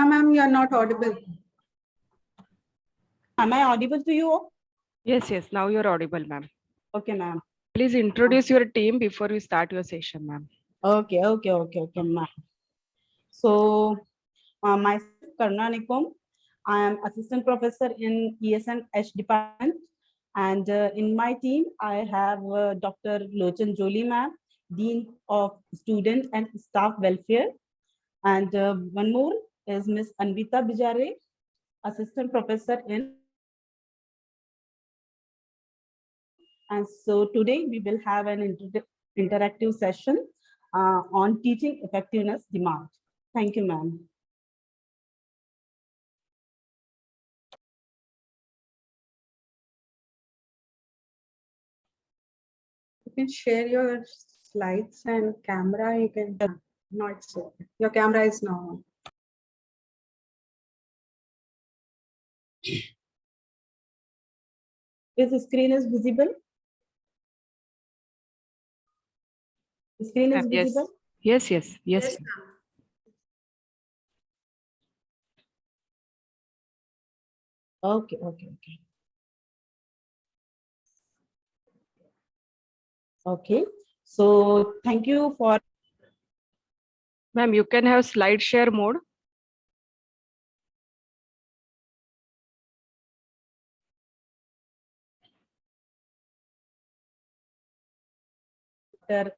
Ma'am, you are not audible. Am I audible to you? Yes, yes. Now you're audible, ma'am. Okay, ma'am. Please introduce your team before you start your session, ma'am. Okay, ma'am. So, myself, Karuna Nikom. I am assistant professor in ESN-H department. And in my team, I have Dr. Lochan Jolie, ma'am, Dean of Student and Staff Welfare. And one more is Miss Anvita Bijare, assistant professor in. And so today we will have an interactive session on teaching effectiveness demand. Thank you, ma'am. You can share your slides and camera. You can not so. Your camera is now on. Is the screen is visible? The screen is Yes. visible? Yes, yes, yes. Okay. Okay. So thank you for. Ma'am, you can have slide share mode.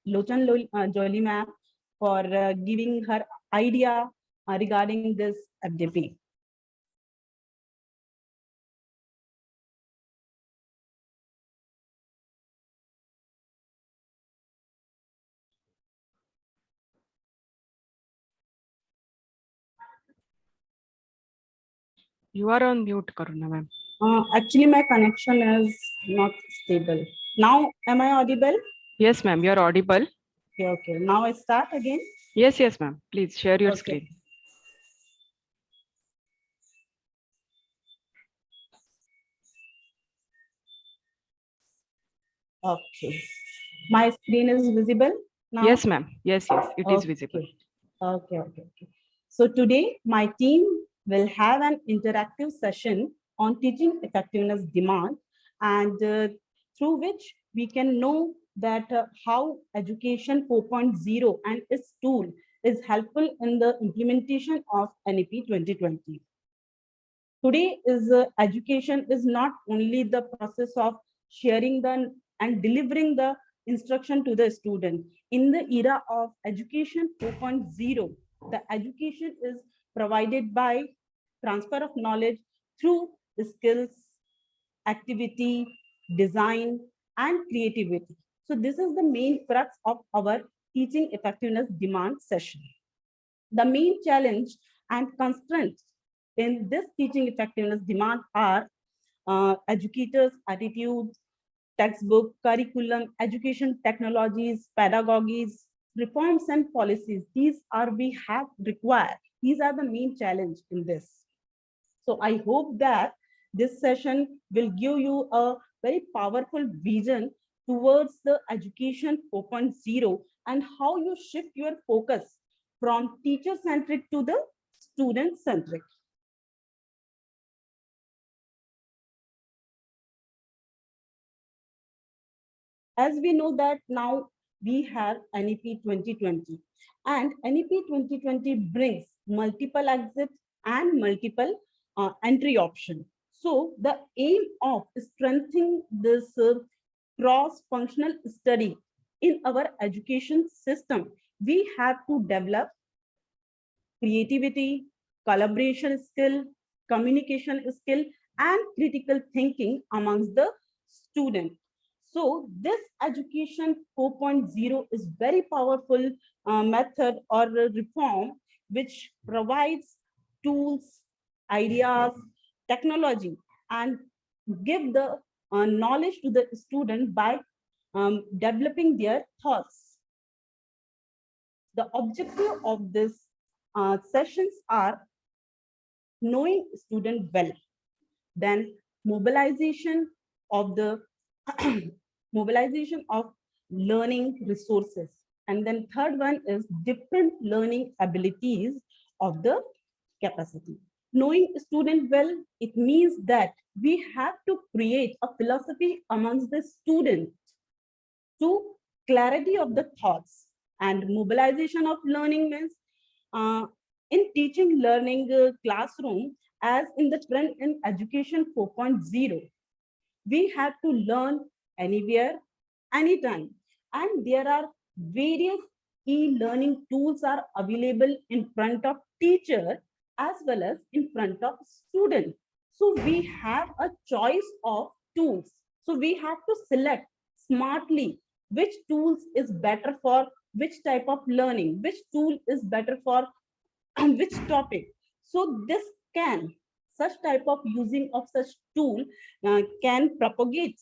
Lochan Jolie ma'am for giving her idea regarding this FDP. You are on mute, Karuna, ma'am. Actually, my connection is not stable. Now, am I audible? Yes, ma'am, you are audible. Okay. Now I start again. Yes, yes, ma'am. Please share your Okay. screen. Okay. My screen is visible now? Yes, ma'am. Yes, yes, it is visible. Okay. So today my team will have an interactive session on teaching effectiveness demand, and through which we can know that how education 4.0 and its tool is helpful in the implementation of NEP 2020. Today is education is not only the process of sharing the and delivering the instruction to the student. In the era of education 4.0, the education is provided by transfer of knowledge through skills, activity, design, and creativity. So this is the main crux of our teaching effectiveness demand session. The main challenge and constraints in this teaching effectiveness demand are educators' attitudes, textbook, curriculum, education technologies, pedagogies, reforms and policies. These are we have required. These are the main challenge in this. So I hope that this session will give you a very powerful vision towards the education 4.0 and how you shift your focus from teacher-centric to the student-centric. As we know that now we have NEP 2020, and NEP 2020 brings multiple exits and multiple entry option. So the aim of strengthening this cross-functional study in our education system, we have to develop creativity, collaboration skill, communication skill, and critical thinking amongst the student. So this education 4.0 is very powerful method or a reform which provides tools, ideas, technology, and give the knowledge to the student by developing their thoughts. The objective of this sessions are knowing student well, then mobilization of the mobilization of learning resources, and then third one is different learning abilities of the capacity. Knowing student well, it means that we have to create a philosophy amongst the student to clarity of the thoughts and mobilization of learning means uh, in teaching learning classroom as in the trend in education 4.0, we have to learn anywhere, anytime. And there are various e-learning tools are available in front of teacher as well as in front of student. So we have a choice of tools. So we have to select smartly which tools is better for which type of learning, which tool is better for which topic. So this can, such type of using of such tool can propagate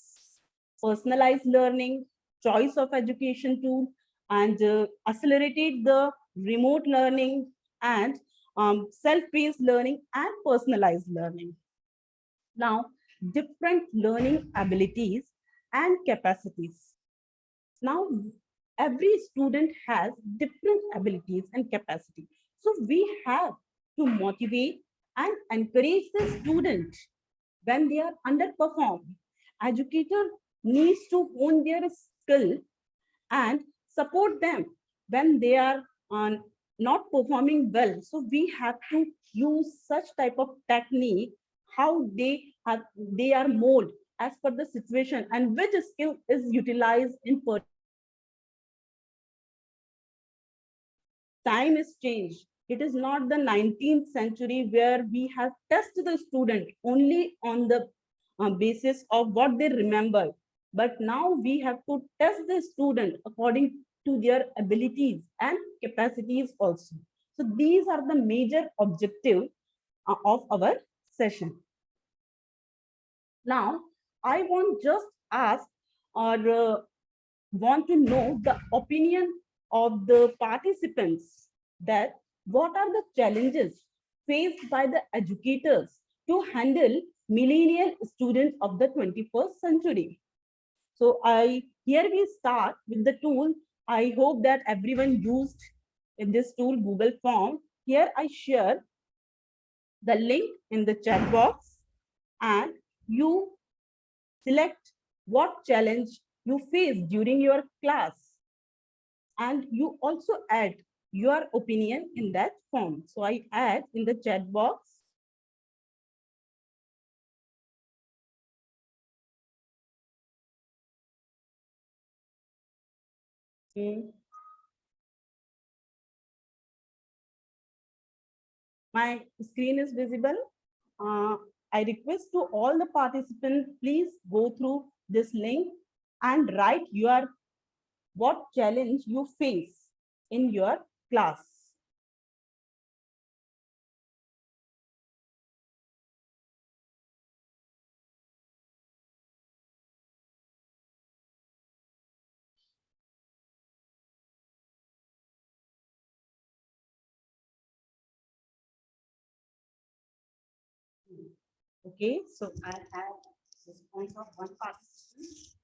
personalized learning, choice of education tool, and accelerated the remote learning and self-paced learning and personalized learning. Now, different learning abilities and capacities. Now, every student has different abilities and capacity. So we have to motivate and encourage the student when they are underperforming. Educator needs to hone their skill and support them when they are not performing well. So we have to use such type of technique how they are molded as per the situation and which skill is utilized in time is changed. It is not the 19th century where we have tested the student only on the basis of what they remember. But now we have to test the student according to their abilities and capacities also. So these are the major objectives of our session. Now, I want just ask or want to know the opinion of the participants that what are the challenges faced by the educators to handle millennial students of the 21st century. So here we start with the tool. I hope that everyone used in this tool Google Form. Here I share the link in the chat box and you select what challenge you face during your class and you also add your opinion in that form. So I add in the chat box. My screen is visible. Uh, I request to all the participants, please go through this link and write your what challenge you face in your class. Okay, so I have response of one participant.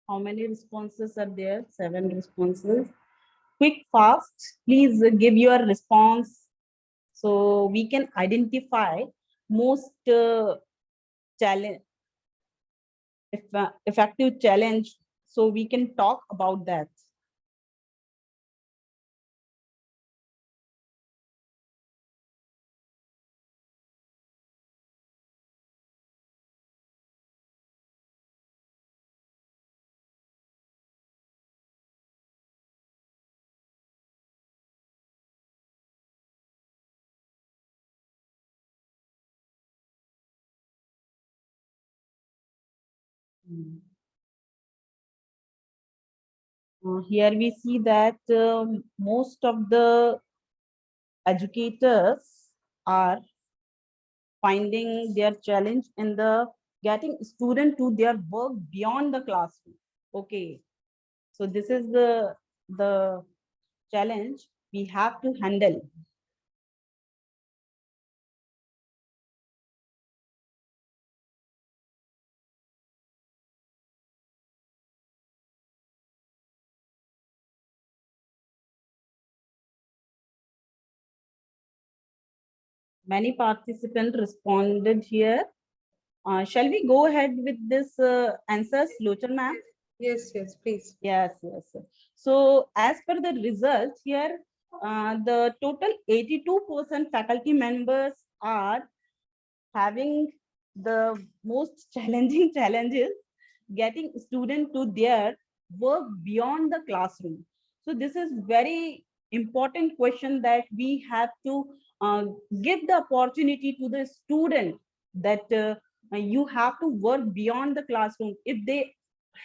How many responses are there? 7 responses. Quick, fast. Please give your response so we can identify most challenge, effective challenge. So we can talk about that. Here we see that most of the educators are finding their challenge in the getting student to their work beyond the classroom. Okay, so this is the challenge we have to handle. Many participants responded here. Shall we go ahead with this answers, Lochan ma'am? Yes, yes, please. Yes, yes. So as per the results here, the total 82% faculty members are having the most challenging challenges getting students to their work beyond the classroom. So this is very important question that we have to uh, give the opportunity to the student that you have to work beyond the classroom. If they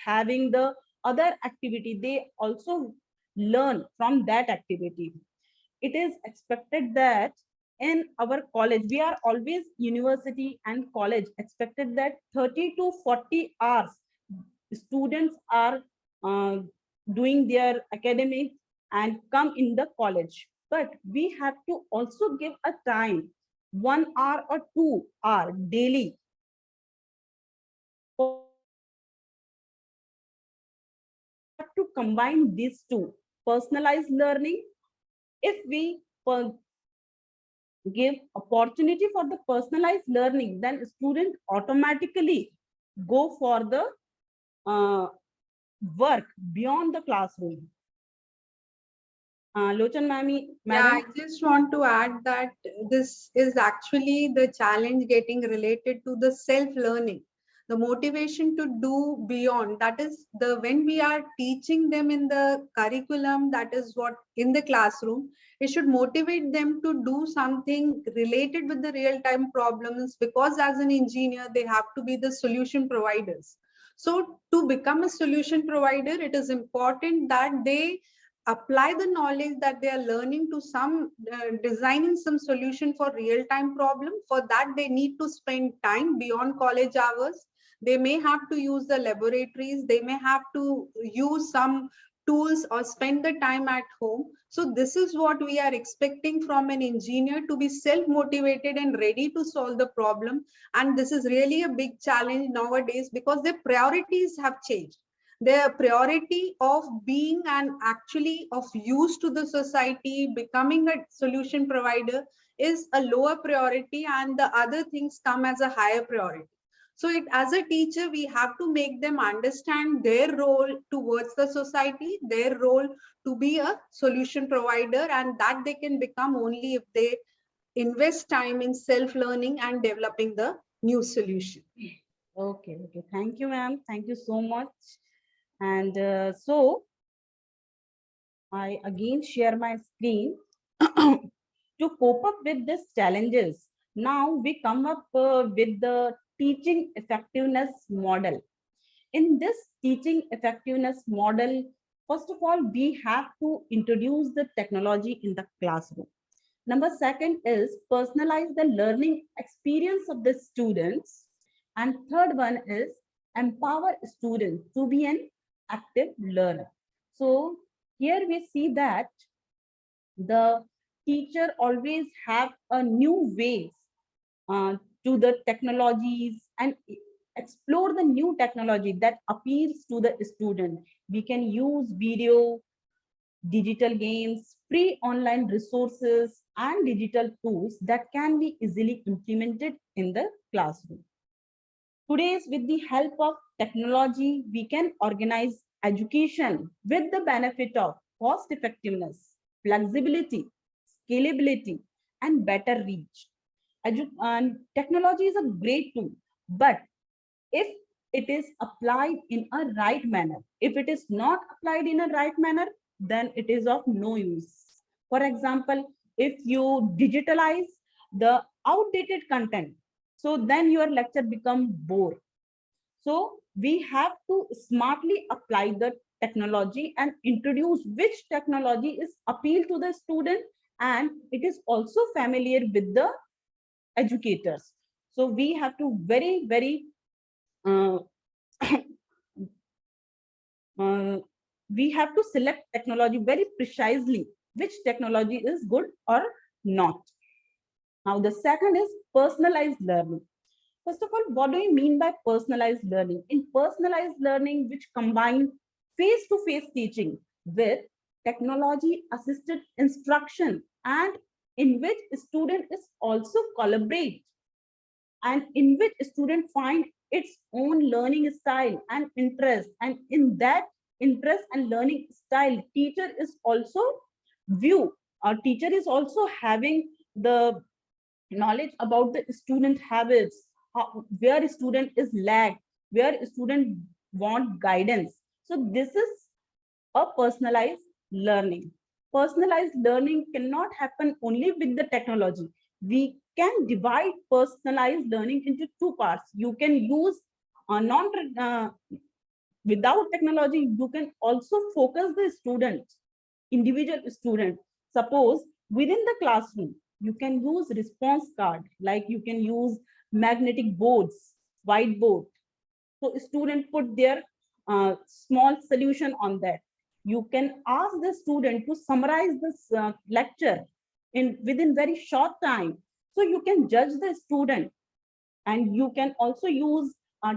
having the other activity, they also learn from that activity. It is expected that in our college, we are always university and college, expected that 30 to 40 hours students are uh, doing their academic and come in the college. But we have to also give a time, 1 hour or 2 hour daily for to combine these two. Personalized learning, if we give opportunity for the personalized learning, then student automatically go for the uh, work beyond the classroom. Lochan Yeah, madam. I just want to add that this is actually the challenge getting related to the self-learning, the motivation to do beyond. That is the when we are teaching them in the curriculum, that is what in the classroom, it should motivate them to do something related with the real-time problems because as an engineer, they have to be the solution providers. So to become a solution provider, it is important that they apply the knowledge that they are learning to some designing some solution for real time problem. For that they need to spend time beyond college hours. They may have to use the laboratories, they may have to use some tools or spend the time at home. So this is what we are expecting from an engineer, to be self motivated and ready to solve the problem. And this is really a big challenge nowadays because their priorities have changed. Their priority of being and actually of use to the society, becoming a solution provider, is a lower priority, and the other things come as a higher priority. So it, as a teacher, we have to make them understand their role towards the society, their role to be a solution provider, and that they can become only if they invest time in self learning and developing the new solution. Okay, okay, thank you ma'am, thank you so much. And so I again share my screen. To cope up with these challenges, now we come up with the teaching effectiveness model. In this teaching effectiveness model, first of all, we have to introduce the technology in the classroom. Number second is personalize the learning experience of the students. And third one is empower students to be an active learner. So here we see that the teacher always have a new ways uh, to the technologies and explore the new technology that appeals to the student. We can use video, digital games, free online resources, and digital tools that can be easily implemented in the classroom. Today's, with the help of technology, we can organize education with the benefit of cost effectiveness, flexibility, scalability, and better reach. And technology is a great tool, but if it is applied in a right manner, if it is not applied in a right manner, then it is of no use. For example, if you digitalize the outdated content, so then your lecture become bore. So we have to smartly apply the technology and introduce which technology is appeal to the student, and it is also familiar with the educators. So we have to very uh, uh, we have to select technology very precisely, which technology is good or not. Now the second is personalized learning. First of all, what do you mean by personalized learning? In personalized learning, which combine face-to-face teaching with technology-assisted instruction, and in which student is also collaborate, and in which student find its own learning style and interest, and in that interest and learning style, teacher is also view, or teacher is also having the knowledge about the student habits, where student is lag, where student want guidance. So this is a personalized learning. Personalized learning cannot happen only with the technology. We can divide personalized learning into two parts. You can use non without technology. You can also focus the student, individual student. Suppose within the classroom, you can use response card, like you can use magnetic boards, whiteboard. So student put their small solution on that. You can ask the student to summarize this lecture in within very short time. So you can judge the student, and you can also use a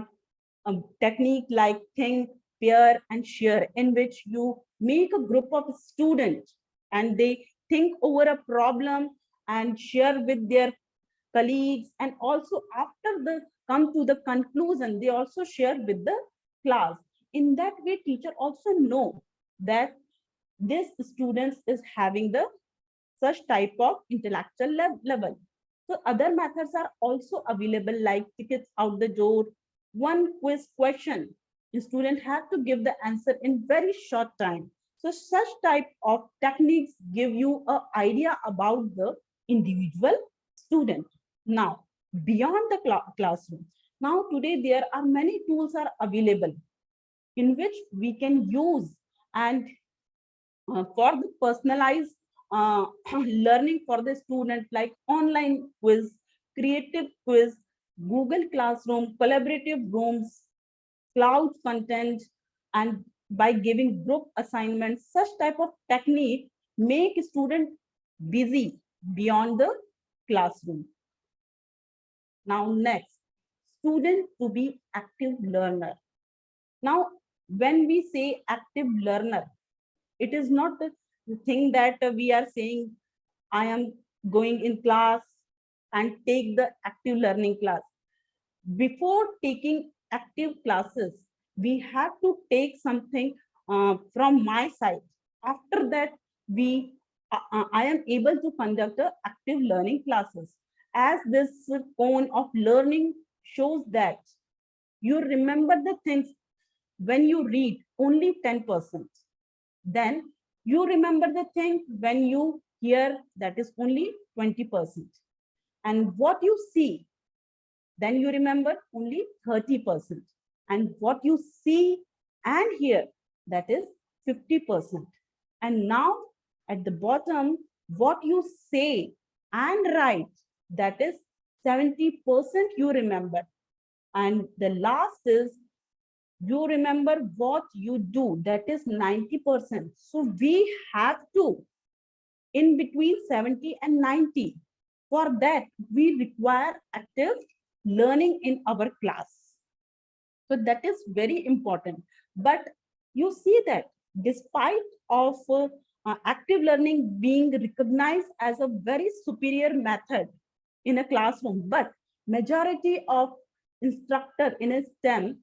technique like think, pair, and share, in which you make a group of students and they think over a problem and share with their colleagues, and also after the come to the conclusion, they also share with the class. In that way, teacher also know that this students is having the such type of intellectual level. So other methods are also available, like tickets out the door, one quiz question. The student have to give the answer in very short time. So such type of techniques give you an idea about the individual student. Now, beyond the classroom, now today there are many tools are available in which we can use, and for the personalized learning for the student, like online quiz, creative quiz, Google Classroom, collaborative rooms, cloud content, and by giving group assignments, such type of technique make student busy beyond the classroom. Now next, student to be active learner. Now, when we say active learner, it is not the thing that we are saying, I am going in class and take the active learning class. Before taking active classes, we have to take something from my side. After that, I am able to conduct the active learning classes. As this cone of learning shows that you remember the things when you read only 10%. Then you remember the thing when you hear, that is only 20%. And what you see, then you remember only 30%. And what you see and hear, that is 50%. And now at the bottom, what you say and write, that is 70% you remember. And the last is you remember what you do, that is 90%. So we have to in between 70 and 90. For that, we require active learning in our class. So that is very important. But you see that despite of active learning being recognized as a very superior method in a classroom, but majority of instructor in a STEM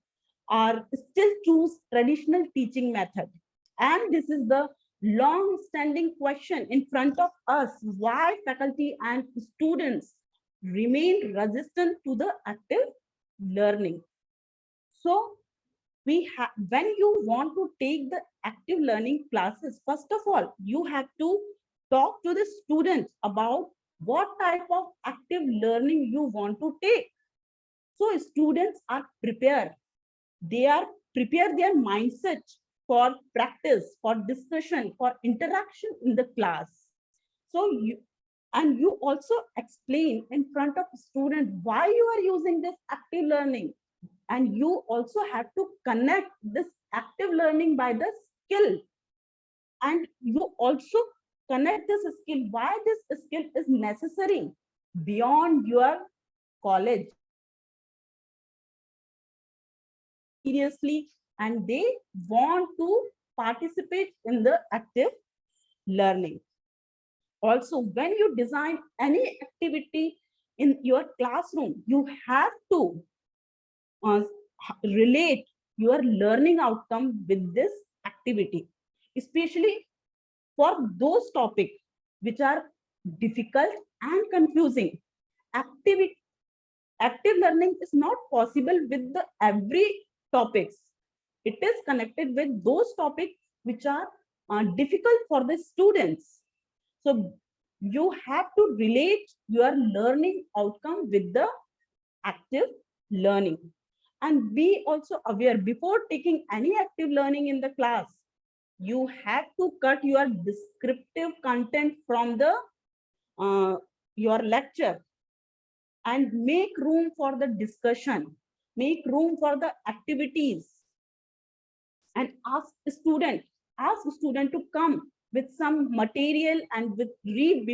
are still choose traditional teaching method. And this is the long standing question in front of us, why faculty and students remain resistant to the active learning. So we have, when you want to take the active learning classes, first of all, you have to talk to the students about what type of active learning you want to take. So students are prepared They are prepare their mindset for practice, for discussion, for interaction in the class. So you also explain in front of student why you are using this active learning, and you also have to connect this active learning by the skill, and you also connect this skill why this skill is necessary beyond your college. Seriously, and they want to participate in the active learning. Also, when you design any activity in your classroom, you have to uh, relate your learning outcome with this activity, especially for those topics which are difficult and confusing. Activity, active learning is not possible with the every topics. It is connected with those topics which are difficult for the students. So you have to relate your learning outcome with the active learning. And be also aware before taking any active learning in the class, you have to cut your descriptive content from the your lecture and make room for the discussion, make room for the activities, and ask student to come with some material and with read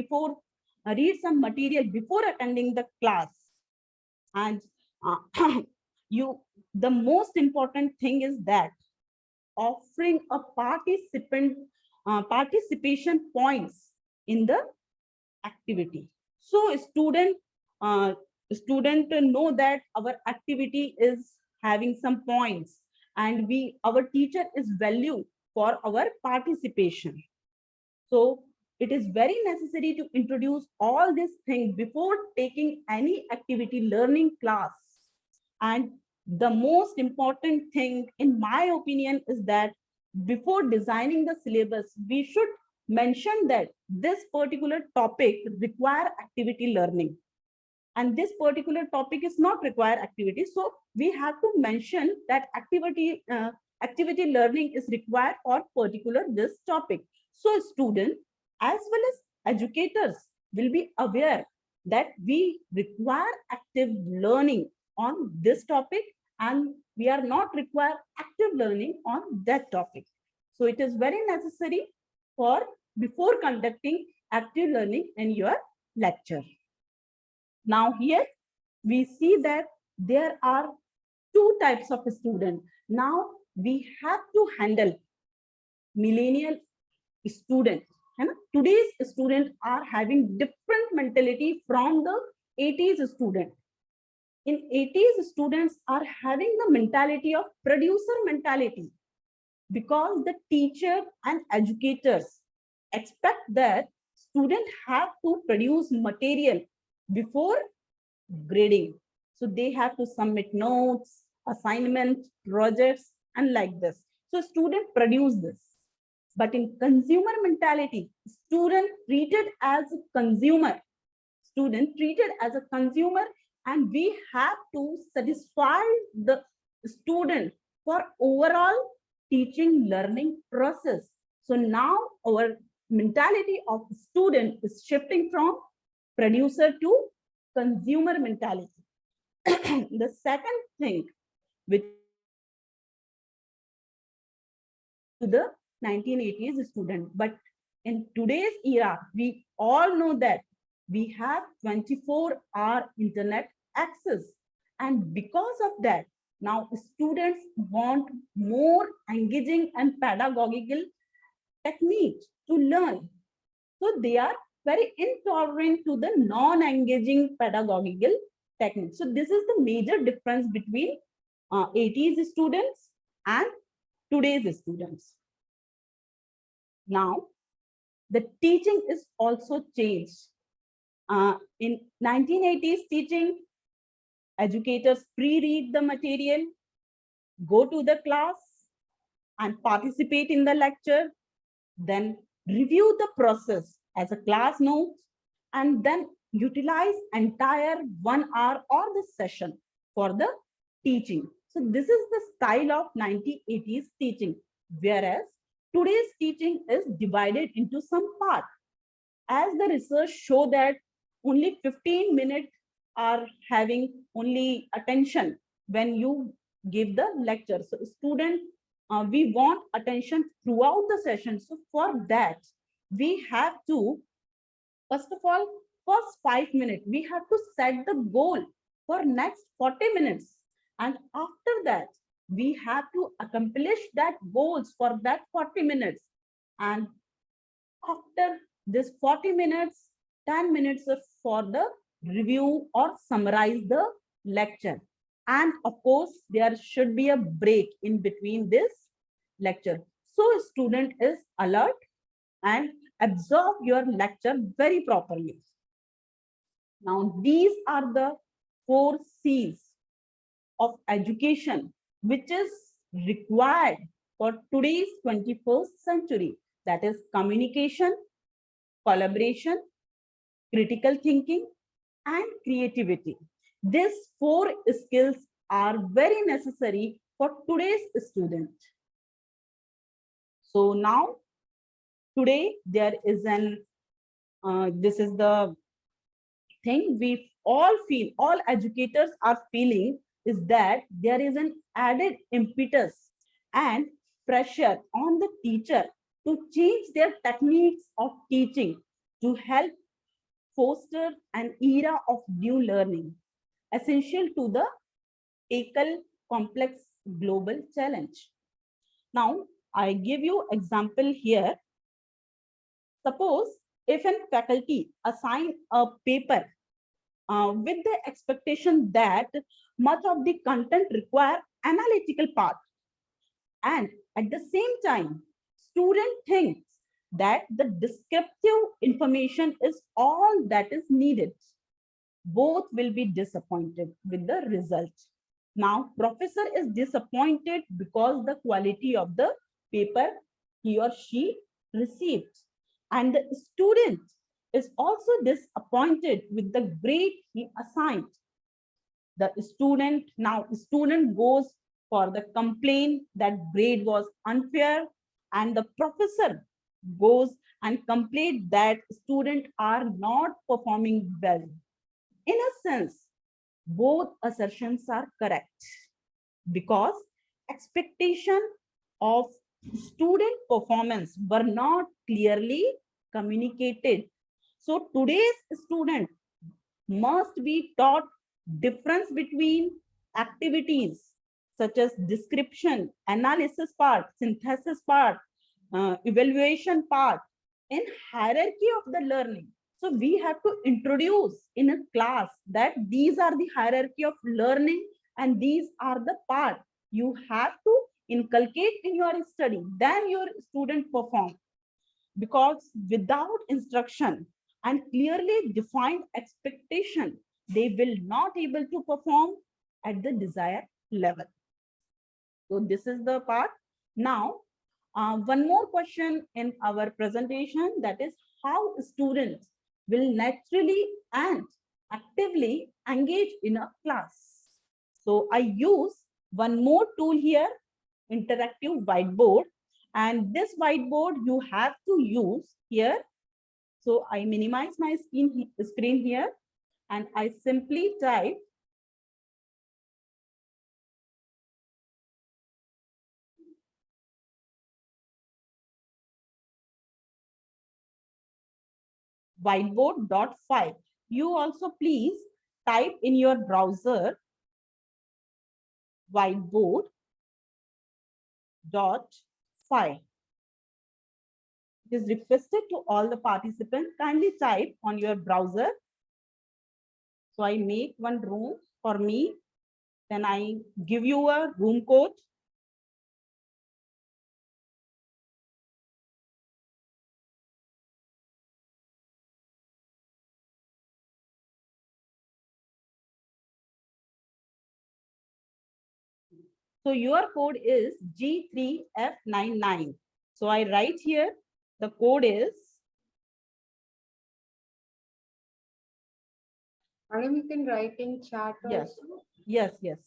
some material before attending the class. And you the most important thing is that offering a participation points in the activity. So uh, student know that our activity is having some points, and our teacher is value for our participation. So it is very necessary to introduce all these things before taking any activity learning class. And the most important thing, in my opinion, is that before designing the syllabus, we should mention that this particular topic require activity learning, and this particular topic is not require activity. So we have to mention that activity learning is required for particular this topic. So students as well as educators will be aware that we require active learning on this topic, and we are not require active learning on that topic. So it is very necessary for before conducting active learning in your lecture. Now here we see that there are two types of student. Now we have to handle millennial student. And today's students are having different mentality from the 80s student. In 80s, students are having the mentality of producer mentality, because the teacher and educators expect that students have to produce material before grading. So they have to submit notes, assignments, projects, and like this. So students produce this. But in consumer mentality, student treated as a consumer, and we have to satisfy the student for overall teaching learning process. So now our mentality of student is shifting from producer to consumer mentality. The second thing which to the 1980s student, but in today's era, we all know that we have 24-hour internet access. And because of that, now students want more engaging and pedagogical techniques to learn. So they are very intolerant to the non-engaging pedagogical techniques. So this is the major difference between 80s students and today's students. Now, the teaching is also changed. In 1980s teaching, educators pre-read the material, go to the class and participate in the lecture, then review the process as a class note, and then utilize entire 1 hour or the session for the teaching. So this is the style of 1980s teaching, whereas today's teaching is divided into some part. As the research show that only 15 minutes are having only attention when you give the lecture. So student, we want attention throughout the session. So for that, we have to, first of all, first 5 minutes, we have to set the goal for next 40 minutes. And after that, we have to accomplish that goals for that 40 minutes. And after this 40 minutes, 10 minutes for the review or summarize the lecture. And of course, there should be a break in between this lecture. So student is alert and absorb your lecture very properly. Now, these are the 4 C's of education, which is required for today's 21st century. That is communication, collaboration, critical thinking, and creativity. These 4 skills are very necessary for today's student. So now, today there is this is the thing we all feel, all educators are feeling, is that there is an added impetus and pressure on the teacher to change their techniques of teaching to help foster an era of new learning, essential to the tackle complex global challenge. Now, I give you example here. Suppose if a faculty assign a paper with the expectation that much of the content require analytical part, and at the same time, student thinks that the descriptive information is all that is needed, both will be disappointed with the result. Now, professor is disappointed because the quality of the paper he or she received. And the student is also disappointed with the grade he assigned. The student goes for the complaint that grade was unfair, and the professor goes and complain that students are not performing well. In a sense, both assertions are correct because expectation of student performance were not clearly communicated. So today's student must be taught difference between activities such as description, analysis part, synthesis part, evaluation part, in hierarchy of the learning. So we have to introduce in a class that these are the hierarchy of learning and these are the part you have to inculcate in your study, then your student perform. Because without instruction and clearly defined expectation, they will not able to perform at the desired level. So this is the part. Now, one more question in our presentation, that is how students will naturally and actively engage in a class. So I use one more tool here, interactive whiteboard. And this whiteboard you have to use here. So I minimize my screen here and I simply type whiteboard.5. You also please type in your browser whiteboard.5. It is requested to all the participants, kindly type on your browser. So I make one room for me, then I give you a room code. So your code is G3F99. So I write here, the code is. Madam, you can write in chat Yes. also. Yes, yes.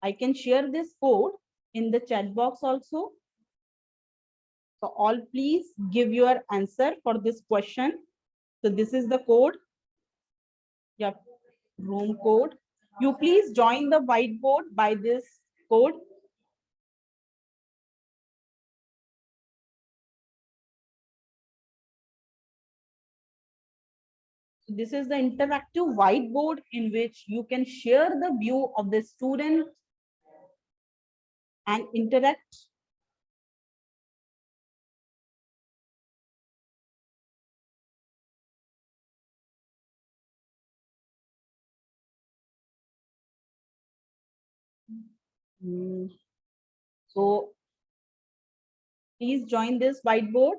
I can share this code in the chat box also. So all please give your answer for this question. So this is the code. Yeah, room code. You please join the whiteboard by this code. This is the interactive whiteboard in which you can share the view of the student and interact. So please join this whiteboard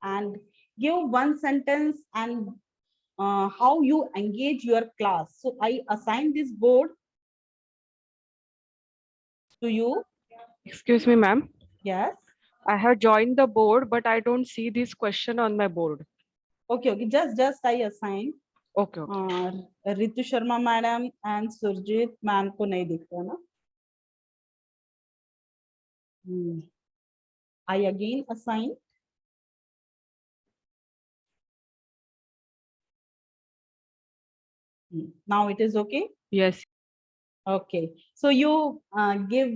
and give one sentence and how you engage your class. So I assign this board to you. Excuse me, ma'am. Yes. I have joined the board, but I don't see this question on my board. Okay, okay. Just I assign. Okay, okay. Ritu Sharma madam and Surjit ma'am को नहीं दिखता ना. I again assign. Now it is okay. Yes. Okay. So you give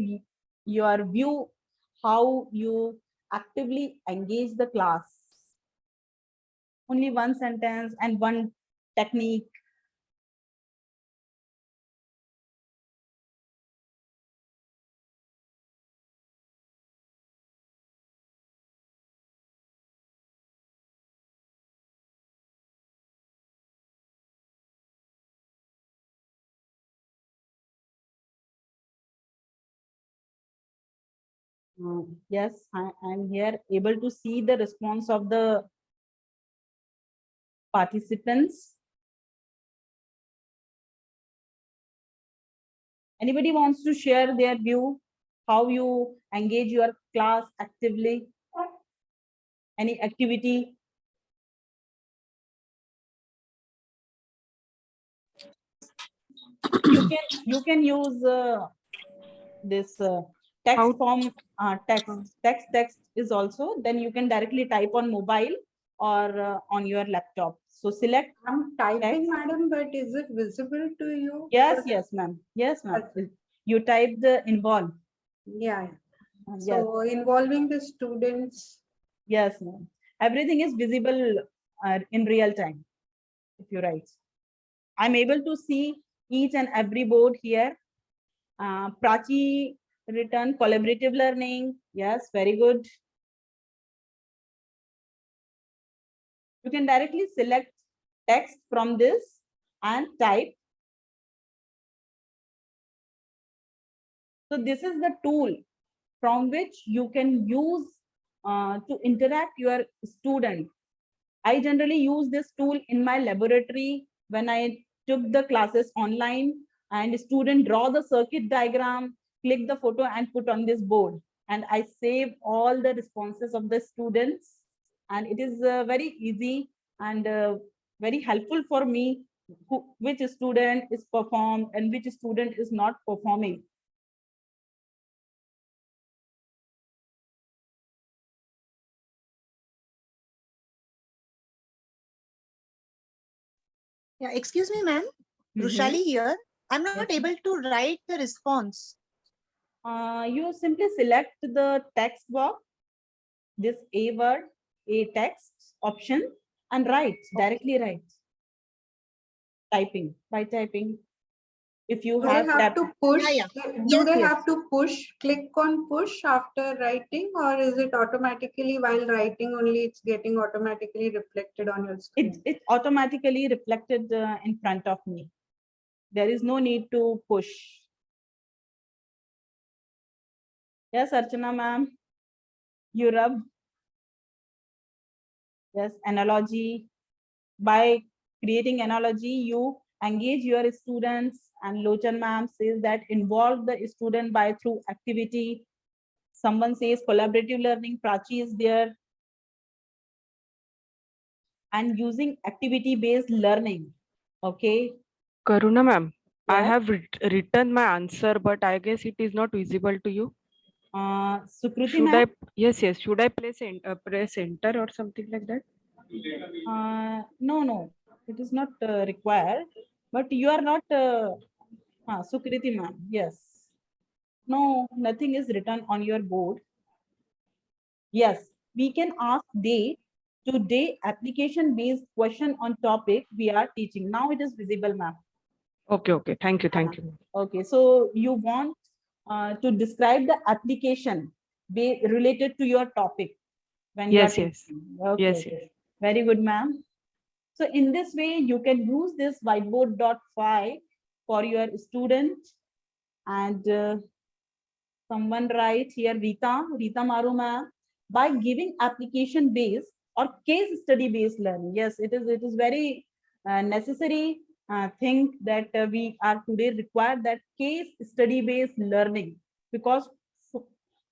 your view how you actively engage the class. Only one sentence and one technique. Yes, I'm here able to see the response of the participants. Anybody wants to share their view, how you engage your class actively? Any activity? You can use this text How? form. Text is also, then you can directly type on mobile or on your laptop. So select. I'm typing, text. madam, but is it visible to you? Yes, yes, ma'am. Yes, ma'am. You type the involve. Yeah. Yes. So involving the students. Yes, ma'am. Everything is visible in real time if you write. I'm able to see each and every board here. Prachi written collaborative learning. Yes, very good. You can directly select text from this and type. So this is the tool from which you can use to interact your student. I generally use this tool in my laboratory when I took the classes online, and student draw the circuit diagram, click the photo and put on this board. And I save all the responses of the students. And it is very easy and very helpful for me which student is performed and which student is not performing. Yeah, excuse me, ma'am. Rushali here. I'm not Yes, able to write the response. you simply select the text box, this A word, A text option, and write, directly write. Typing, by typing. If you Do they have have to push? Yeah. Do Yes, they yes. have to push, click on push after writing, or is it automatically while writing only it's getting automatically reflected on your screen? It's automatically reflected in front of me. There is no need to push. Yes, Archana ma'am. You rub. Yes, analogy. By creating analogy, you engage your students, and Lochan ma'am says that involve the student by through activity. Someone says collaborative learning, Prachi is there. And using activity based learning. Okay. Karuna ma'am, I Yes. have written my answer, but I guess it is not visible to you. Sukruti Should I? ma'am, Yes. Should I press enter or something like that? no, it is not required, but you are not, Sukriti ma'am, yes. No, nothing is written on your board. Yes, we can ask day to day application based question on topic we are teaching. Now it is visible, ma'am. Okay. Thank you. Thank you. Okay, so you want to describe the application related to your topic when you are Yes. teaching. Okay, Yes. okay. Very good, ma'am. So in this way, you can use this whiteboard.py for your student. And someone write here, Rita Maru ma'am, by giving application based or case study based learning. Yes, it is very necessary thing that we are today required, that case study based learning, because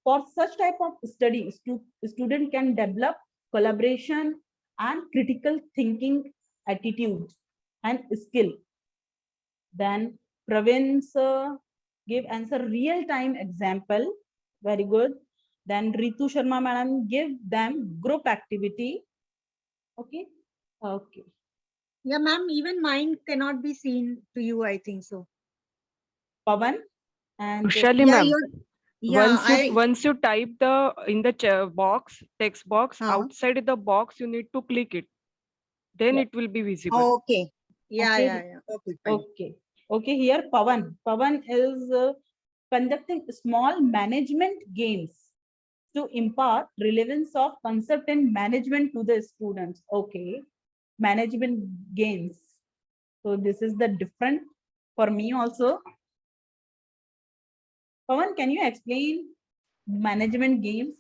for such type of study, student can develop collaboration and critical thinking attitude and skill. Then Praveen's give answer real time example. Very good. Then Ritu Sharma madam give them group activity. Okay. Okay. Yeah, ma'am, even mine cannot be seen to you, I think so. Pavan and Ushali Yeah, ma'am. yeah, Once you type the in the text box, huh? outside the box you need to click it. Then yeah. it will be visible. Okay. Okay. Yeah. Okay, fine. Okay. Okay. Here Pavan. Pavan is conducting small management games to impart relevance of concept and management to the students. Okay. Management games. So this is the different for me also. Pawan, can you explain management games?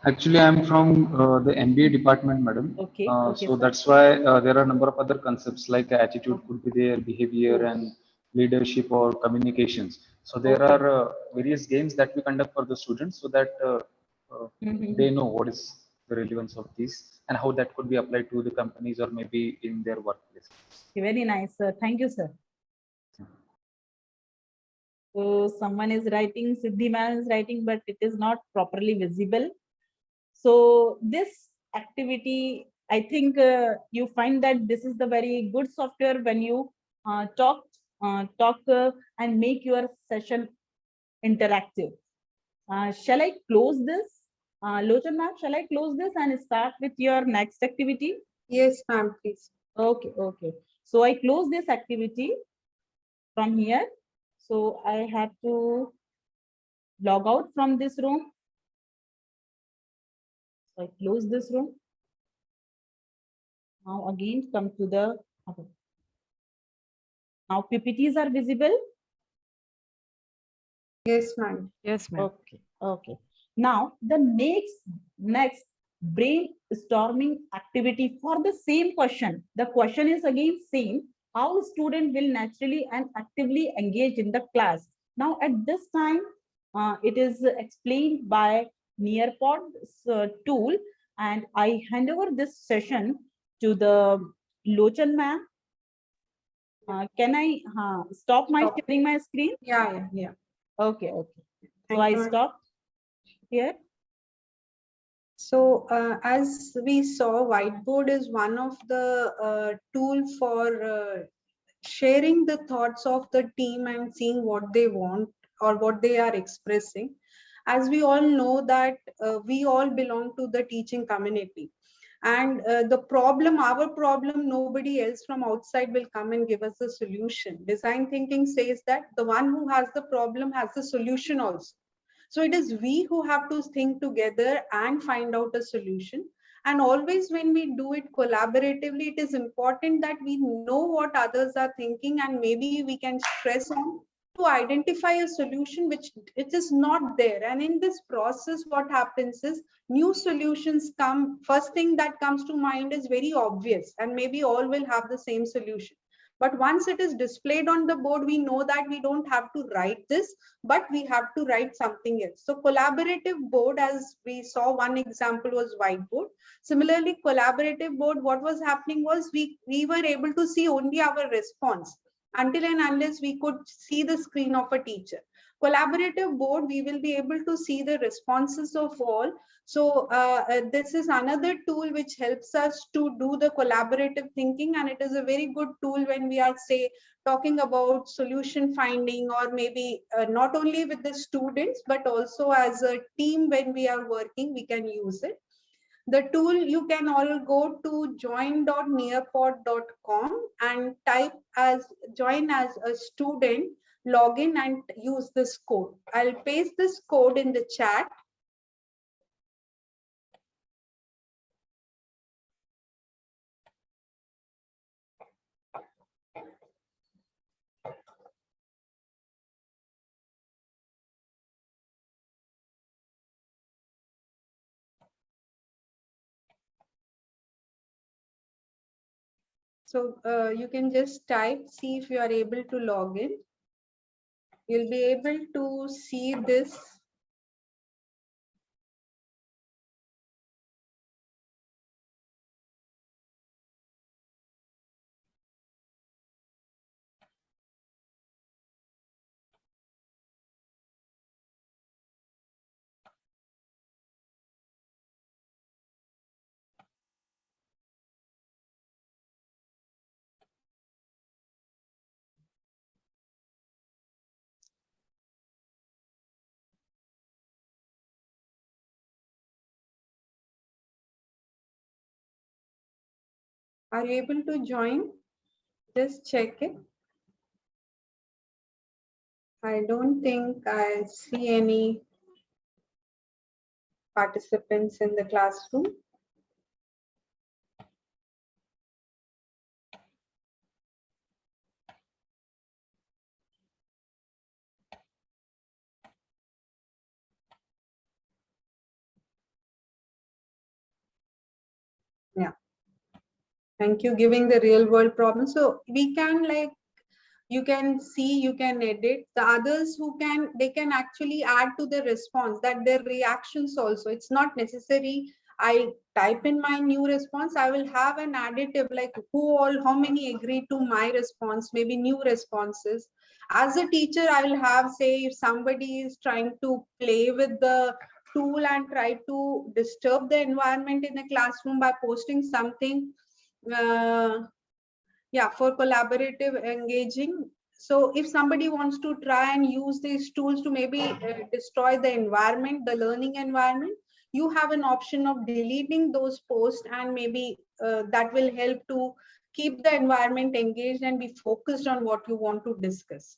Actually, I'm from the MBA department, madam. Okay, okay, So sir. that's why there are a number of other concepts like attitude could be there, behavior Oh, and leadership or communications. So there okay. are various games that we conduct for the students so that they know what is the relevance of these and how that could be applied to the companies or maybe in their workplace. Very nice, sir. Thank you, sir. So someone is writing, Siddhi man is writing, but it is not properly visible. So this activity, I think you find that this is the very good software when you talk and make your session interactive. Shall I close this? Lochan ma'am, shall I close this and start with your next activity? Yes, ma'am, please. Okay, okay. So I close this activity from here. So I have to log out from this room. So I close this room. Now again come to the, okay. Now PPTs are visible. Yes, ma'am. Yes, ma'am. Okay, okay. Now the next brainstorming activity for the same question. The question is again same. How student will naturally and actively engage in the class. Now at this time, it is explained by Nearpod tool, and I hand over this session to the Lochan ma'am. Can I stop my Stop. sharing my screen? Yeah. Okay, okay. So Thank I you, ma'am. stop here. So as we saw, whiteboard is one of the tool for sharing the thoughts of the team and seeing what they want or what they are expressing. As we all know that we all belong to the teaching community, and our problem, nobody else from outside will come and give us a solution. Design thinking says that the one who has the problem has the solution also. So it is we who have to think together and find out a solution. And always when we do it collaboratively, it is important that we know what others are thinking, and maybe we can stress on to identify a solution which it is not there. And in this process, what happens is new solutions come. First thing that comes to mind is very obvious, and maybe all will have the same solution. But once it is displayed on the board, we know that we don't have to write this, but we have to write something else. So collaborative board, as we saw, one example was whiteboard. Similarly, collaborative board, what was happening was we were able to see only our response. until and unless we could see the screen of a teacher. Collaborative board, we will be able to see the responses of all. So this is another tool which helps us to do the collaborative thinking, and it is a very good tool when we are, say, talking about solution finding, or maybe not only with the students, but also as a team when we are working, we can use it. The tool, you can all go to join.nearpod.com and type as join as a student, log in and use this code. I'll paste this code in the chat. So you can just type, see if you are able to log in. You'll be able to see this. Are you able to join? Just check it. I don't think I see any participants in the classroom. Yeah. Thank you. Giving the real world problem. So we can, like, you can see, you can edit. The others who can, they can actually add to the response, that their reactions also. It's not necessary I type in my new response. I will have an additive, like who all, how many agree to my response, maybe new responses. As a teacher, I will have, say, if somebody is trying to play with the tool and try to disturb the environment in the classroom by posting something, yeah, for collaborative engaging. So if somebody wants to try and use these tools to maybe destroy the environment, the learning environment, you have an option of deleting those posts, and maybe that will help to keep the environment engaged and be focused on what you want to discuss,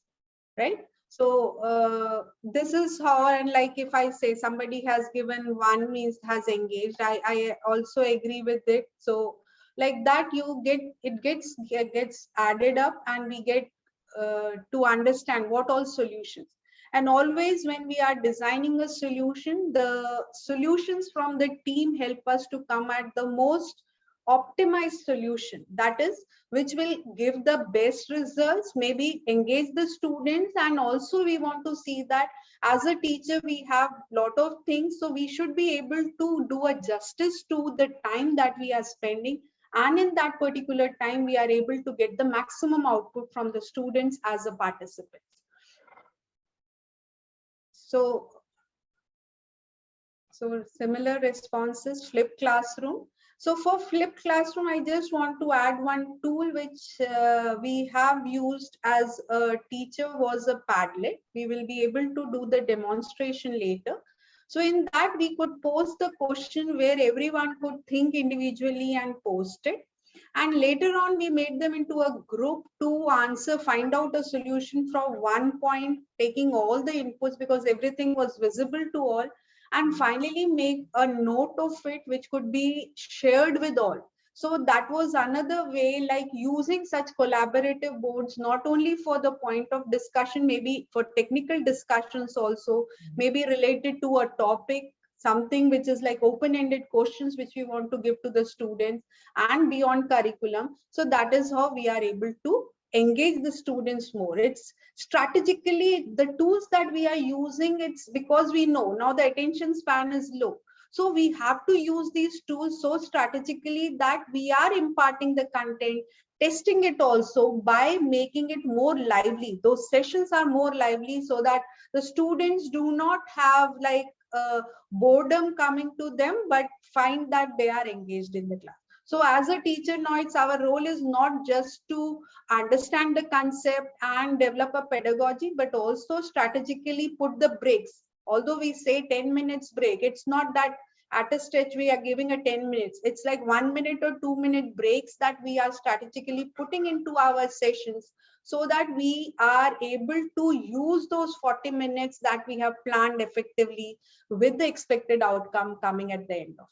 right? So this is how, and like if I say somebody has given one, means has engaged, I also agree with it. So like that, you get, it gets added up, and we get to understand what all solutions. And always when we are designing a solution, the solutions from the team help us to come at the most optimized solution, that is, which will give the best results, maybe engage the students. And also we want to see that as a teacher we have lot of things, so we should be able to do a justice to the time that we are spending, and in that particular time we are able to get the maximum output from the students as a participant. So similar responses, flipped classroom. So for flipped classroom, I just want to add one tool which we have used as a teacher, was a Padlet. We will be able to do the demonstration later. So in that, we could post the question where everyone could think individually and post it. And later on, we made them into a group to answer, find out a solution from one point, taking all the inputs because everything was visible to all, and finally make a note of it which could be shared with all. So that was another way, like using such collaborative boards, not only for the point of discussion, maybe for technical discussions also, maybe related to a topic, something which is like open-ended questions which we want to give to the students, and beyond curriculum. So that is how we are able to engage the students more. It's strategically the tools that we are using, it's because we know now the attention span is low. So we have to use these tools so strategically that we are imparting the content, testing it also by making it more lively. Those sessions are more lively so that the students do not have like boredom coming to them, but find that they are engaged in the class. So as a teacher now, it's our role is not just to understand the concept and develop a pedagogy, but also strategically put the breaks. Although we say 10 minutes break, it's not that at a stretch we are giving a 10 minutes. It's like 1 minute or 2 minute breaks that we are strategically putting into our sessions so that we are able to use those 40 minutes that we have planned effectively with the expected outcome coming at the end of it.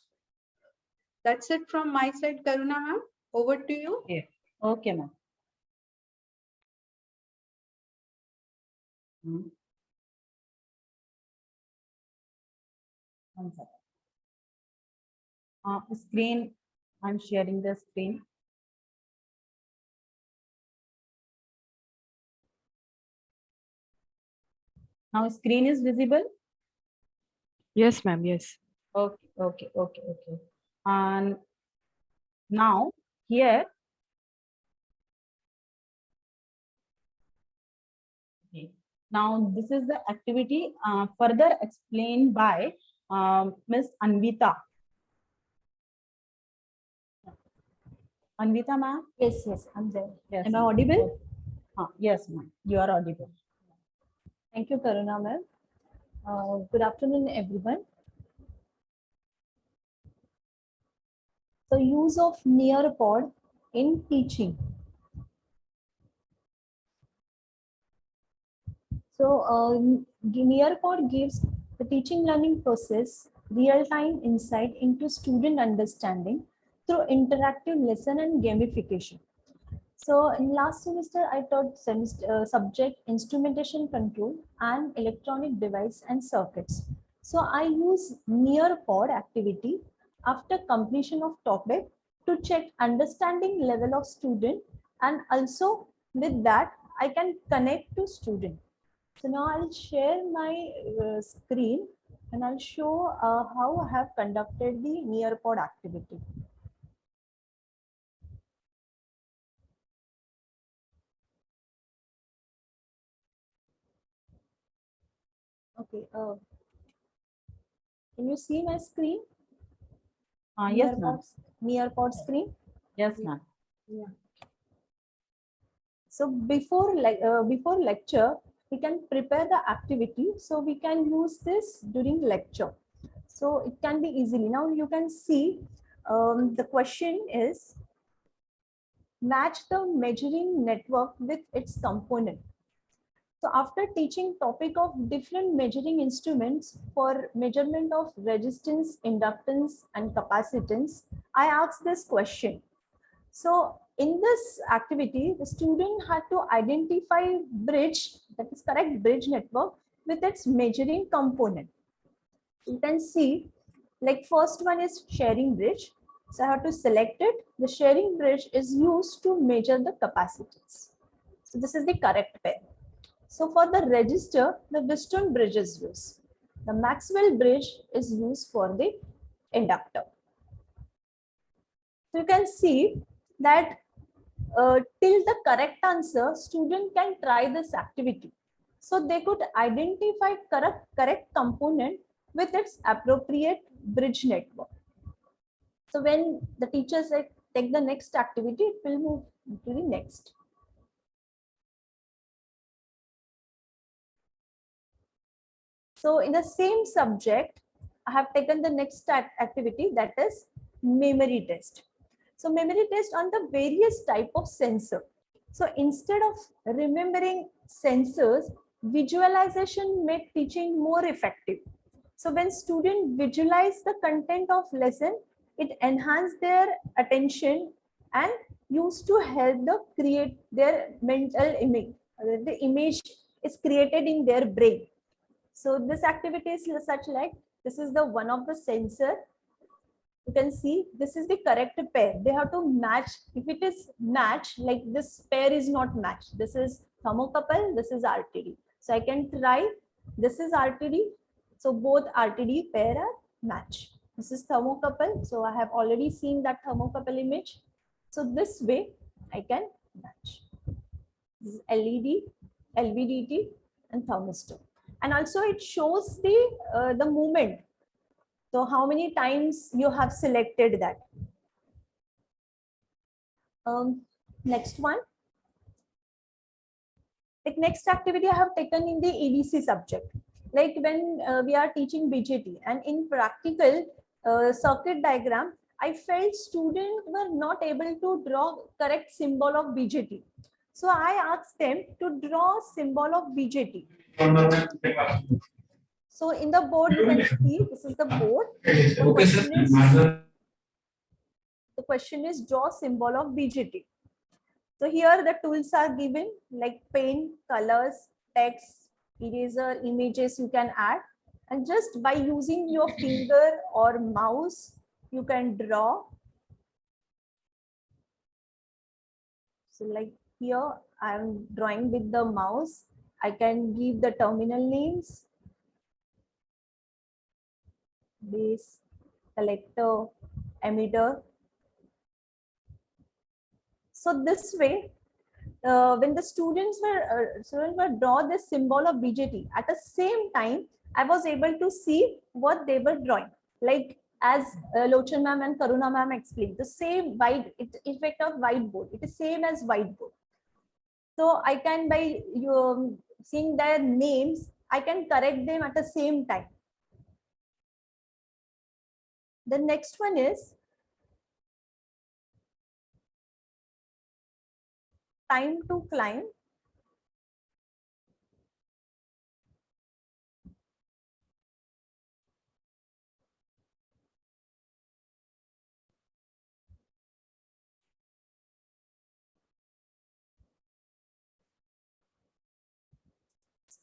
That's it from my side, Karuna ma'am. Over to you. Okay, okay, ma'am. One second. Screen, I'm sharing the screen. Now screen is visible. Yes, ma'am. Yes. Okay. And now here, okay. Now this is the activity further explained by Miss Anvita. Anvita ma'am? Yes, I'm there. Yes. Am I audible? Yes, ma'am. You are audible. Thank you, Karuna ma'am. Good afternoon, everyone. So, use of Nearpod in teaching. So, Nearpod gives the teaching learning process real-time insight into student understanding through interactive lesson and gamification. So in last semester, I taught subject instrumentation control and electronic device and circuits. So I use Nearpod activity after completion of topic to check understanding level of student, and also with that I can connect to student. So now I'll share my screen and I'll show how I have conducted the Nearpod activity. Okay. Can you see my screen? Yes, ma'am. Nearpod screen. Yes, ma'am. Yeah. So before lecture, we can prepare the activity. So we can use this during lecture. So it can be easily. Now you can see the question is match the measuring network with its component. So after teaching topic of different measuring instruments for measurement of resistance, inductance, and capacitance, I asked this question. So in this activity, the student had to identify bridge, that is correct bridge network, with its measuring component. You can see, like first one is sharing bridge. So I have to select it. The sharing bridge is used to measure the capacitance. So this is the correct pair. So for the register, the Wheatstone bridge is used. The Maxwell bridge is used for the inductor. So you can see that till the correct answer, student can try this activity. So they could identify correct component with its appropriate bridge network. So when the teacher said take the next activity, it will move to the next. So in the same subject, I have taken the next activity, that is memory test. So memory test on the various type of sensor. So instead of remembering sensors, visualization make teaching more effective. So when students visualize the content of lesson, it enhance their attention and used to help the create their mental image. The image is created in their brain. So this activity is such like, this is the one of the sensor. You can see this is the correct pair. They have to match. If it is match, like this pair is not matched. This is thermocouple, this is RTD. So I can try, this is RTD. So both RTD pair are match. This is thermocouple. So I have already seen that thermocouple image. So this way I can match. This is LED, LVDT, and thermistor. And also it shows the movement. So how many times you have selected that. Next one. Like next activity I have taken in the EDC subject. Like when we are teaching BJT and in practical circuit diagram, I felt students were not able to draw correct symbol of BJT. So I asked them to draw symbol of BJT. So in the board you can see this is the board. The question is draw symbol of BJT. So here the tools are given like pen, colors, text, eraser, images you can add, and just by using your finger or mouse you can draw. So like here I am drawing with the mouse. I can give the terminal names, base, collector, emitter. So this way when the students were draw this symbol of BJT, at the same time I was able to see what they were drawing. Like as Lochan ma'am and Karuna ma'am explained, the same effect of whiteboard. It is same as whiteboard. So I can by seeing their names, I can correct them at the same time. The next one is time to climb.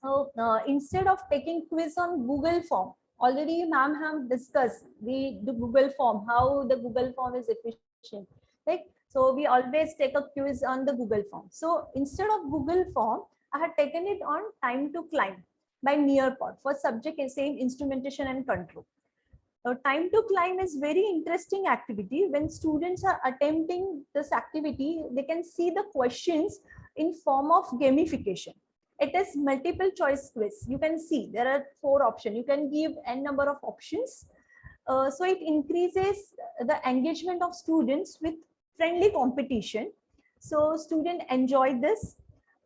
So instead of taking quiz on Google form, already ma'am have discussed the Google form, how the Google form is efficient. Right? So we always take a quiz on the Google form. So instead of Google form, I had taken it on time to climb by Nearpod for subject is same instrumentation and control. Now, time to climb is very interesting activity. When students are attempting this activity, they can see the questions in form of gamification. It is multiple choice quiz. You can see there are 4 options. You can give n number of options. So it increases the engagement of students with friendly competition. So students enjoy this.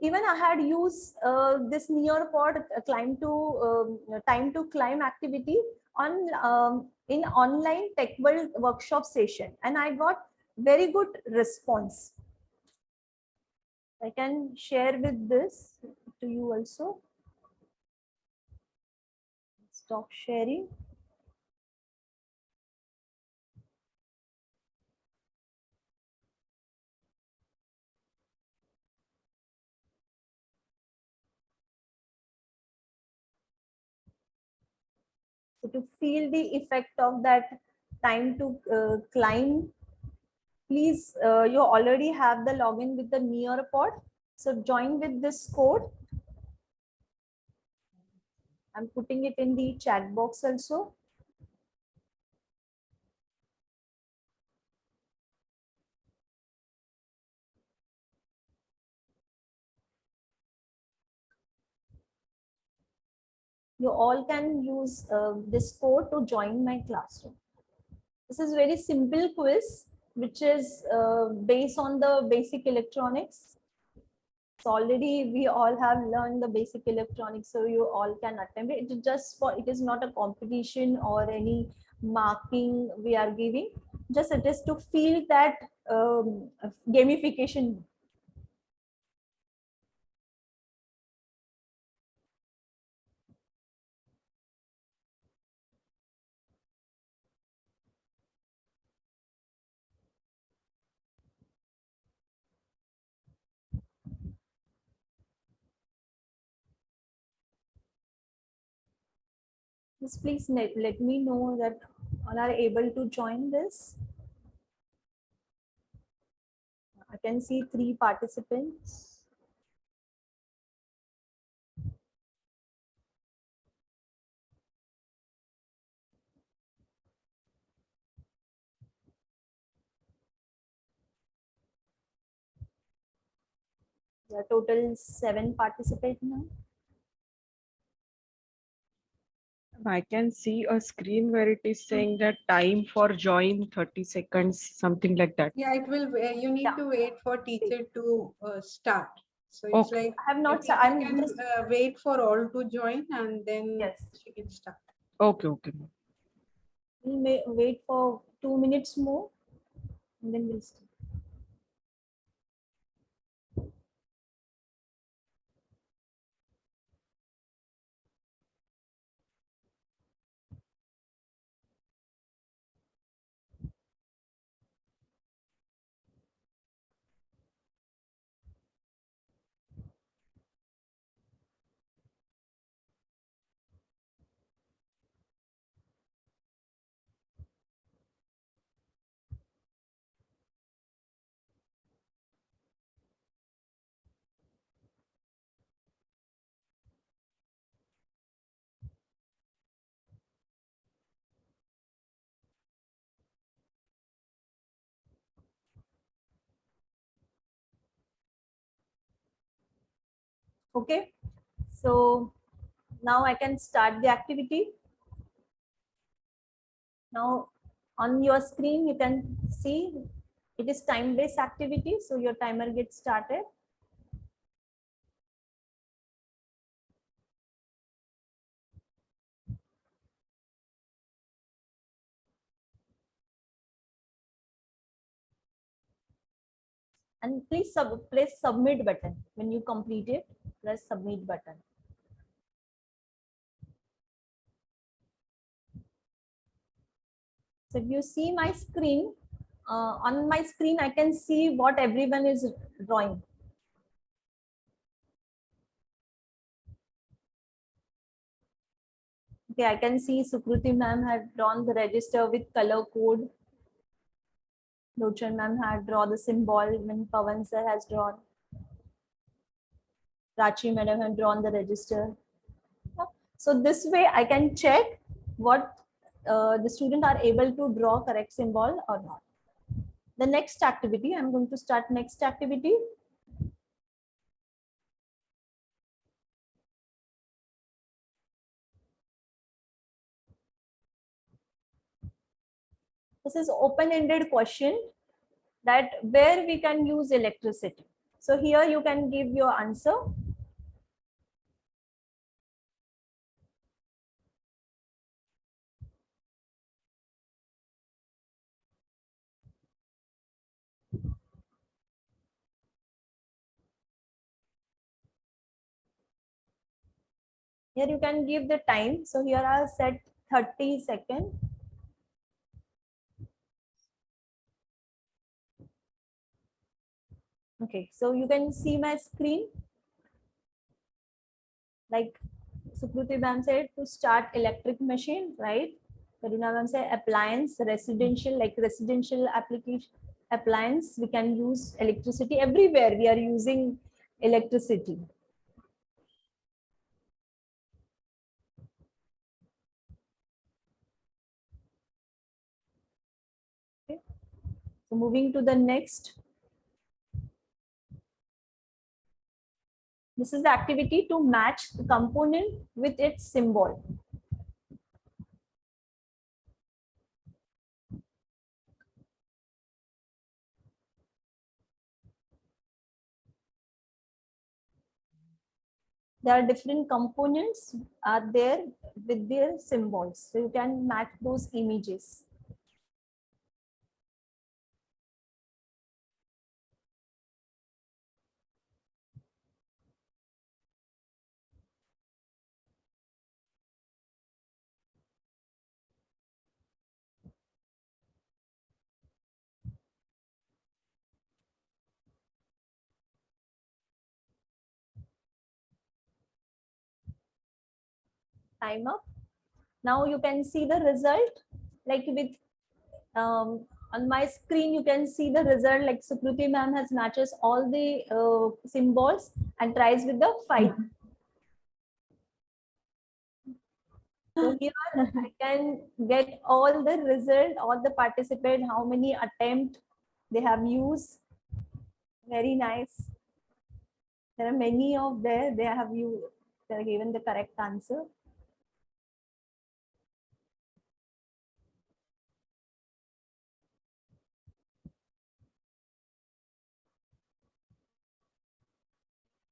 Even I had used this Nearpod time to climb activity on in online tech world workshop session, and I got very good response. I can share with this to you also. Stop sharing. So to feel the effect of that time to climb, please, you already have the login with the Nearpod. So join with this code. I'm putting it in the chat box also. You all can use this code to join my classroom. This is very simple quiz, which is based on the basic electronics. So already we all have learned the basic electronics, so you all can attempt it. It is just for, it is not a competition or any marking we are giving. Just it is to feel that gamification. Just please let me know that all are able to join this. I can see 3 participants. There are total 7 participants now. I can see a screen where it is saying that time for join 30 seconds, something like that. Yeah, it will, you need Yeah. to wait for teacher to start. So it's Okay. like I have not, teacher I'm can just, wait for all to join and then yes. she can start. Okay, okay. We may wait for 2 minutes more and then we'll start. Okay, so now I can start the activity. Now on your screen, you can see it is time-based activity. So your timer gets started. And please press submit button. When you complete it, press submit button. So if you see my screen, on my screen, I can see what everyone is drawing. Okay, I can see Sukruti ma'am had drawn the register with color code. Lochan ma'am had drawn the symbol when Pawan sir has drawn. Rachi madam had drawn the register. So this way I can check what the student are able to draw correct symbol or not. The next activity, I'm going to start next activity. This is open-ended question that where we can use electricity. So here you can give your answer. Here you can give the time. So here I set 30 seconds. Okay, so you can see my screen. Like Sukruti ma'am said, to start electric machine, right? Karina ma'am said appliance, residential, like residential application appliance. We can use electricity everywhere. We are using electricity. Okay. So moving to the next. This is the activity to match the component with its symbol. There are different components are there with their symbols. So you can match those images. Time up. Now you can see the result, like with on my screen you can see the result, like Sukruti ma'am has matches all the symbols and tries with the 5. So here I can get all the result, all the participant, how many attempt they have used. Very nice. There are many of there. They are given the correct answer.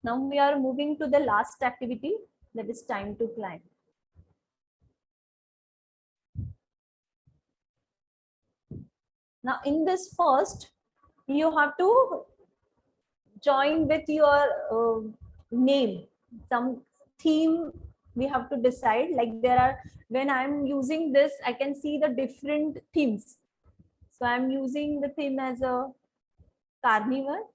Now we are moving to the last activity, that is time to climb. Now in this first, you have to join with your name, some theme we have to decide. Like there are, when I'm using this, I can see the different themes. So I'm using the theme as a carnival.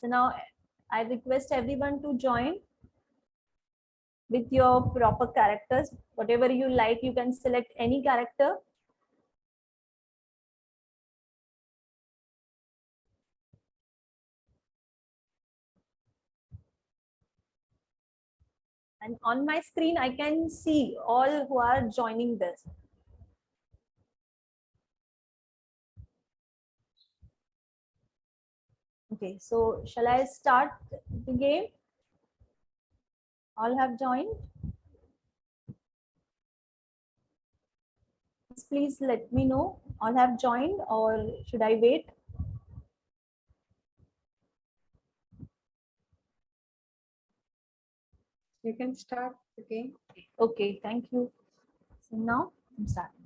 So now I request everyone to join with your proper characters. Whatever you like, you can select any character. And on my screen, I can see all who are joining this. Okay, so shall I start the game? All have joined? Please let me know. All have joined, or should I wait? You can start the game. Okay, thank you. So now I'm starting.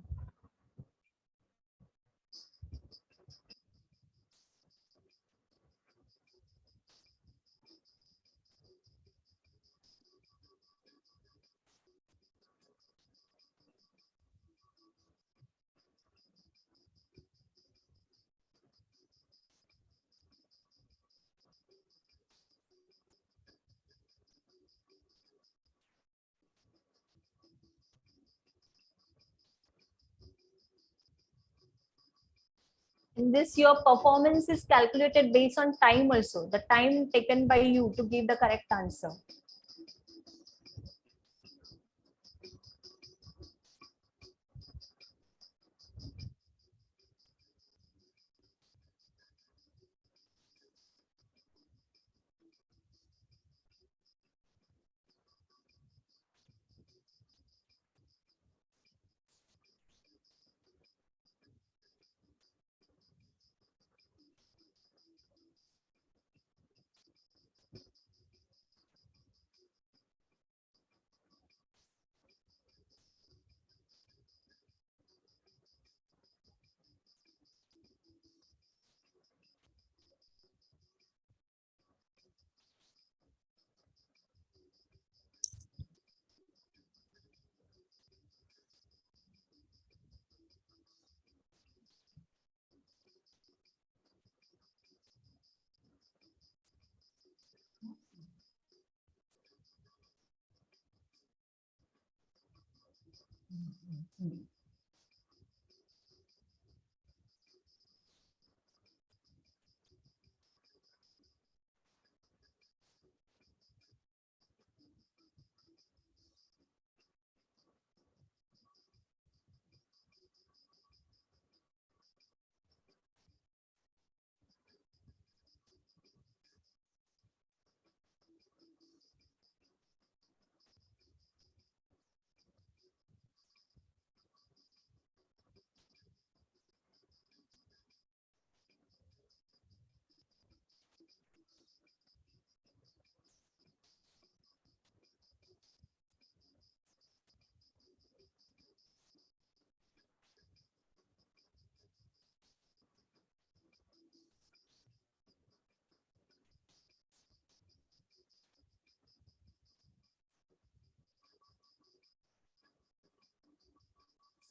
In this, your performance is calculated based on time also, the time taken by you to give the correct answer.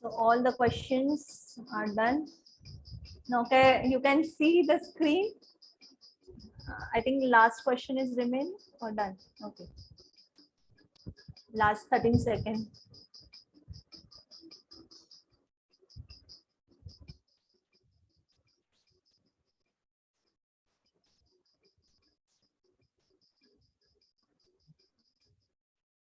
So all the questions are done. Now, okay, you can see the screen. I think last question is remain or done. Okay. Last 13 seconds.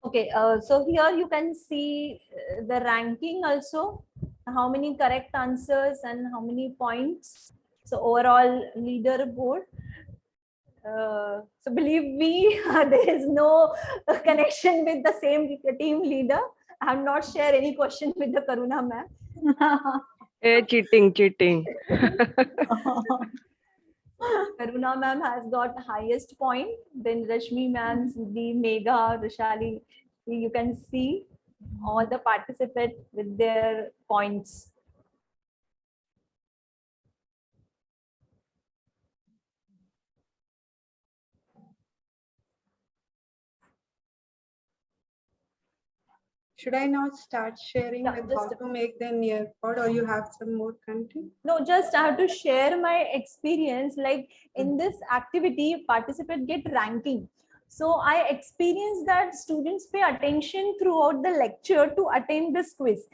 Okay, so here you can see the ranking also, how many correct answers and how many points. So overall leaderboard. So believe me, there is no connection with the same team leader. I have not shared any question with the Karuna ma'am. Cheating, cheating. Karuna ma'am has got highest point. Then Rashmi ma'am, the Megha, Rishali, you can see all the participants with their points. Should I now start sharing Yeah, like how just to make the nearpod, or you have some more content? no, just I have to share my experience. Like in this activity, participants get ranking. So I experienced that students pay attention throughout the lecture to attend this quiz.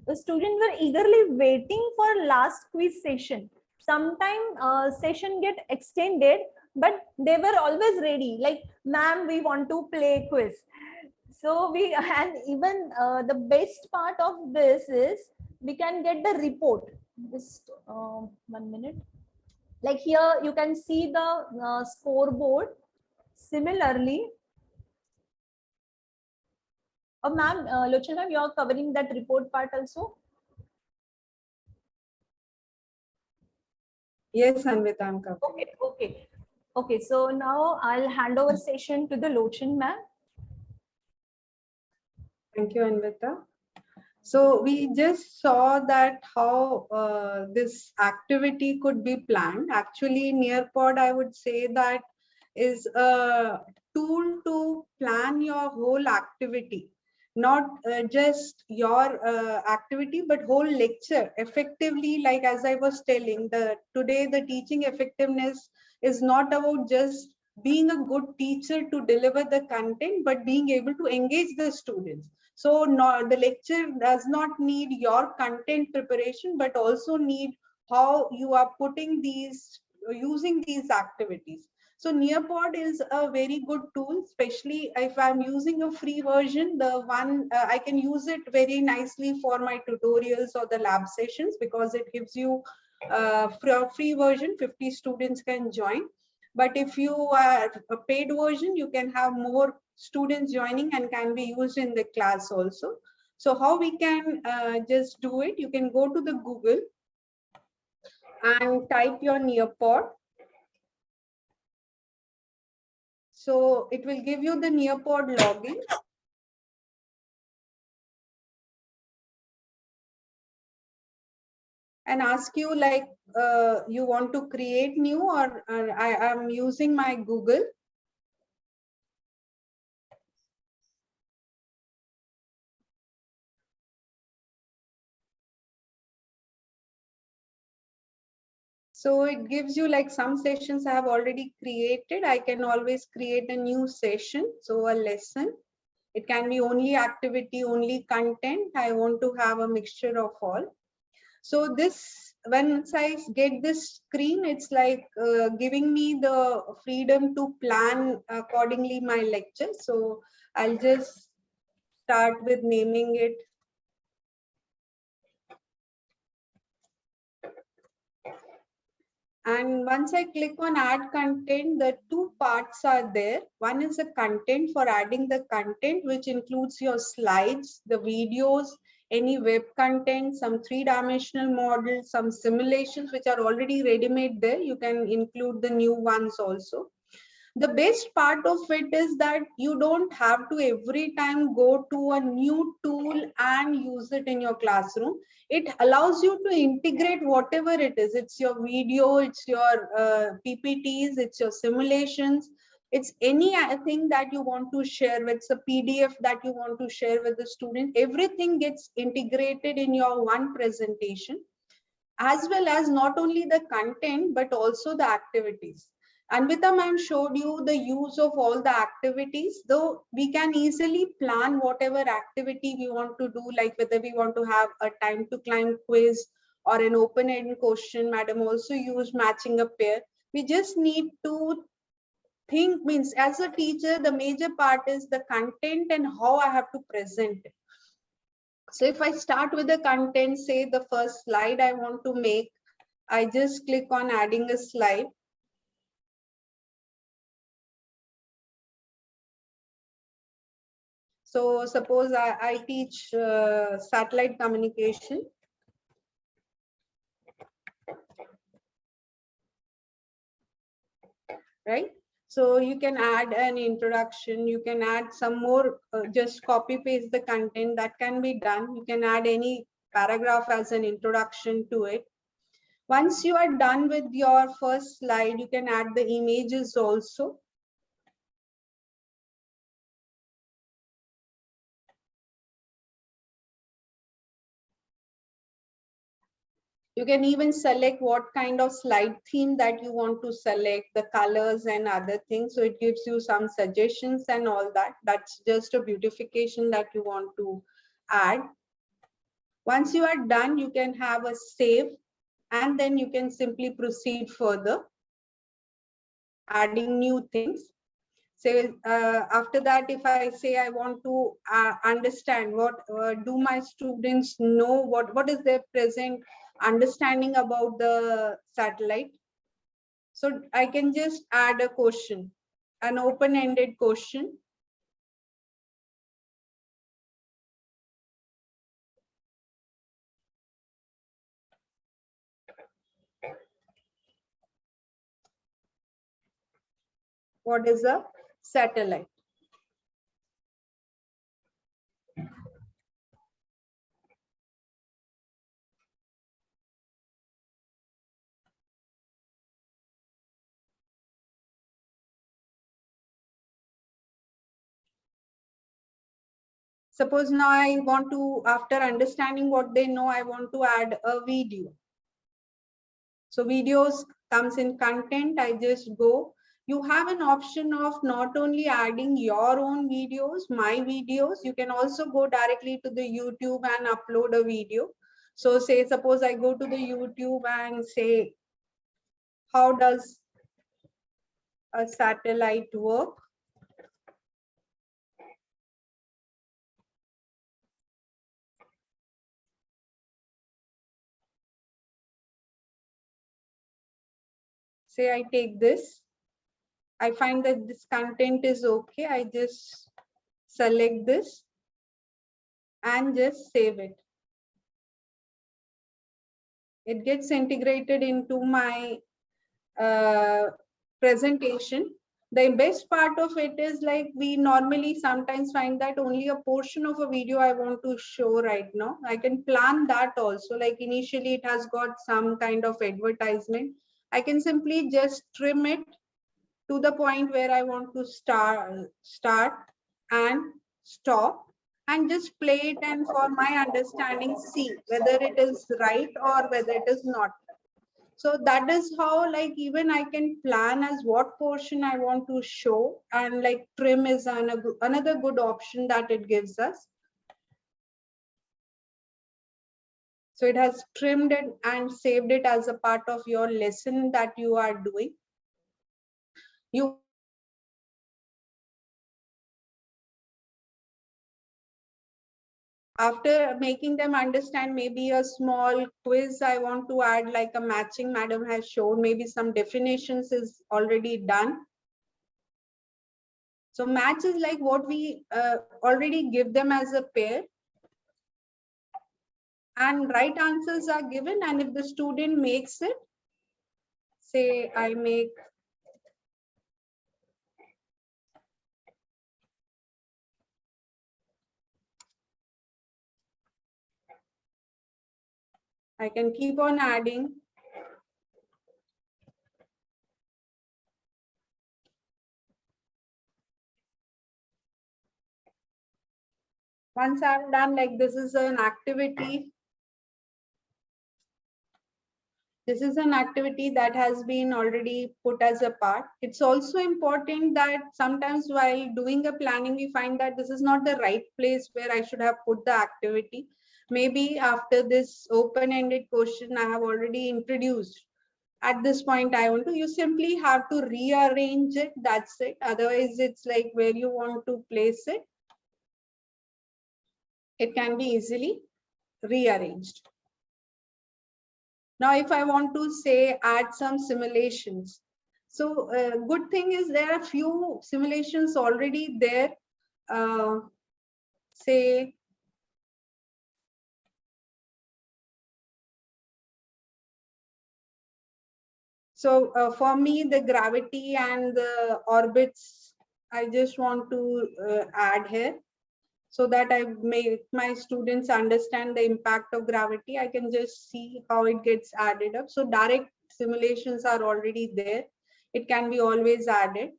The students were eagerly waiting for last quiz session. Sometime session get extended, but they were always ready. Like, ma'am, we want to play quiz. So we and even the best part of this is we can get the report. Just 1 minute. Like here you can see the scoreboard. Similarly, ma'am, Lochana ma'am, you are covering that report part also. Yes, Anvita, I'm covering. Okay, okay, okay. So now I'll hand over session to the Lochan ma'am. Thank you, Anvita. So we just saw that how this activity could be planned. Actually, Nearpod, I would say that is a tool to plan your whole activity, not just your activity, but whole lecture effectively. Like as I was telling, today the teaching effectiveness is not about just being a good teacher to deliver the content, but being able to engage the students. So the lecture does not need your content preparation, but also need how you are putting these, using these activities. So Nearpod is a very good tool, especially if I'm using a free version. The one I can use it very nicely for my tutorials or the lab sessions, because it gives you for a free version, 50 students can join. But if you are a paid version, you can have more students joining and can be used in the class also. So how we can just do it, you can go to the Google and type your Nearpod. So it will give you the Nearpod login. And ask you like, you want to create new, or I am using my Google. So it gives you like some sessions I have already created. I can always create a new session. So a lesson, it can be only activity, only content. I want to have a mixture of all. So this, once I get this screen, it's like giving me the freedom to plan accordingly my lecture. So I'll just start with naming it. And once I click on add content, the two parts are there. One is the content for adding the content, which includes your slides, the videos, any web content, some three-dimensional models, some simulations, which are already ready-made there. You can include the new ones also. The best part of it is that you don't have to every time go to a new tool and use it in your classroom. It allows you to integrate whatever it is. It's your video, it's your PPTs, it's your simulations, it's anything that you want to share with, a PDF that you want to share with the student. Everything gets integrated in your one presentation, as well as not only the content, but also the activities. Anvita ma'am showed you the use of all the activities, though we can easily plan whatever activity we want to do, like whether we want to have a time to climb quiz or an open-ended question. Madam also used matching a pair. We just need to think, means as a teacher, the major part is the content and how I have to present it. So if I start with the content, say the first slide I want to make, I just click on adding a slide. So suppose I teach satellite communication. Right? So you can add an introduction, you can add some more, just copy paste the content, that can be done. You can add any paragraph as an introduction to it. Once you are done with your first slide, you can add the images also. You can even select what kind of slide theme that you want to select, the colors and other things. So it gives you some suggestions and all that. That's just a beautification that you want to add. Once you are done, you can have a save, and then you can simply proceed further, adding new things. Say after that, if I say I want to understand what do my students know, what is their present understanding about the satellite. So I can just add a question, an open-ended question. What is a satellite? Suppose now I want to, after understanding what they know, I want to add a video. So videos comes in content, I just go. You have an option of not only adding your own videos, my videos, you can also go directly to the YouTube and upload a video. So say, suppose I go to the YouTube and say, how does a satellite work? Say I take this, I find that this content is okay. I just select this and just save it. It gets integrated into my presentation. The best part of it is, like, we normally sometimes find that only a portion of a video I want to show right now. I can plan that also. Like initially it has got some kind of advertisement. I can simply just trim it to the point where I want to start and stop, and just play it, and for my understanding, see whether it is right or whether it is not. So that is how, like, even I can plan as what portion I want to show, and like trim is another good option that it gives us. So it has trimmed it and saved it as a part of your lesson that you are doing. You after making them understand, maybe a small quiz I want to add, like a matching madam has shown, maybe some definitions is already done. So match is like what we already give them as a pair, and right answers are given. And if the student makes it, say I make I can keep on adding. Once I'm done, like this is an activity. This is an activity that has been already put as a part. It's also important that sometimes while doing a planning, we find that this is not the right place where I should have put the activity. Maybe after this open-ended question, I have already introduced at this point I want to, you simply have to rearrange it, that's it. Otherwise it's like where you want to place it, it can be easily rearranged. Now if I want to say add some simulations, so good thing is there are few simulations already there. Say so for me, the gravity and the orbits, I just want to add here so that I make my students understand the impact of gravity. I can just see how it gets added up. So direct simulations are already there. It can be always added.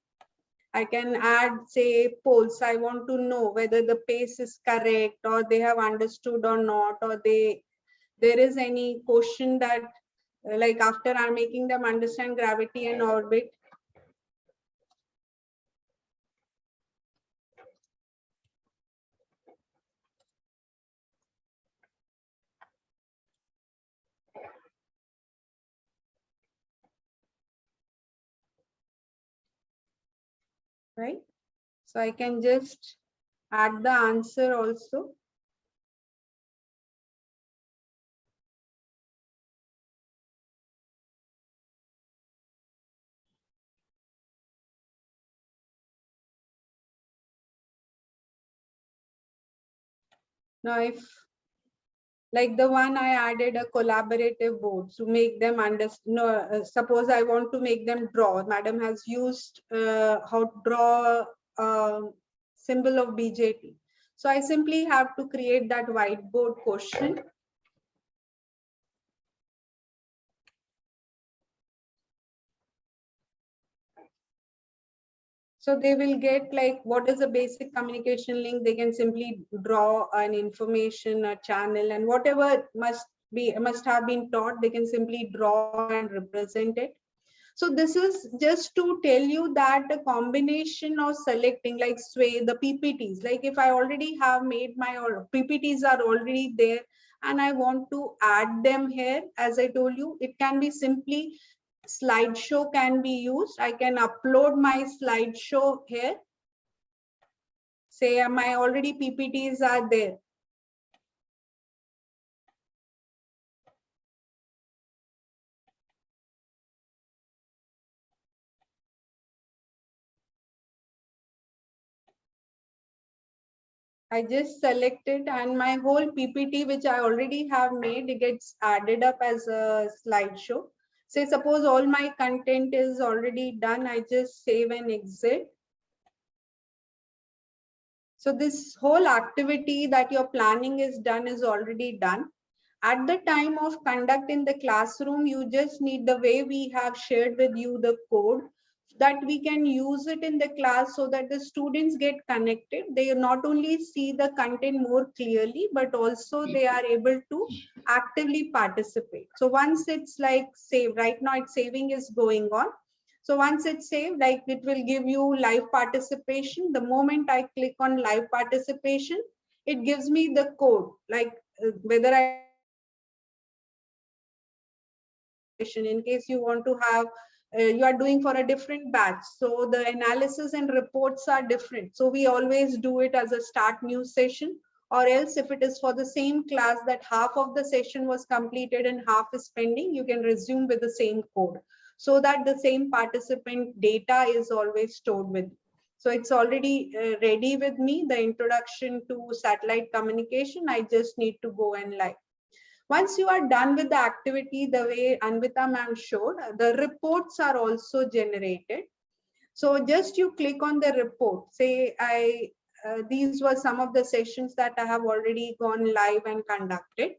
I can add, say, polls. I want to know whether the pace is correct or they have understood or not, or there is any question that like after I'm making them understand gravity and orbit. Right? So I can just add the answer also. Now, if like the one I added a collaborative board to make them understand. No, suppose I want to make them draw. Madam has used how to draw a symbol of BJP. So I simply have to create that whiteboard question. So they will get like, what is a basic communication link? They can simply draw an information, a channel, and whatever must have been taught, they can simply draw and represent it. So this is just to tell you that the combination of selecting like sway the PPTs, like if I already have made my PPTs are already there and I want to add them here, as I told you, it can be simply slideshow can be used. I can upload my slideshow here. Say my already PPTs are there. I just select it and my whole PPT, which I already have made, it gets added up as a slideshow. Say suppose all my content is already done, I just save and exit. So this whole activity that you're planning is done is already done. At the time of conduct in the classroom, you just need the way we have shared with you the code that we can use it in the class so that the students get connected. They not only see the content more clearly, but also they are able to actively participate. So once it's like saved, right now it's saving is going on. So once it's saved, like it will give you live participation. The moment I click on live participation, it gives me the code, like whether I in case you want to have you are doing for a different batch, so the analysis and reports are different, so we always do it as a start new session, or else if it is for the same class that half of the session was completed and half is pending, you can resume with the same code so that the same participant data is always stored with you. So it's already ready with me, the introduction to satellite communication. I just need to go and live. Once you are done with the activity, the way Anvita ma'am showed, the reports are also generated. So just you click on the report. Say these were some of the sessions that I have already gone live and conducted.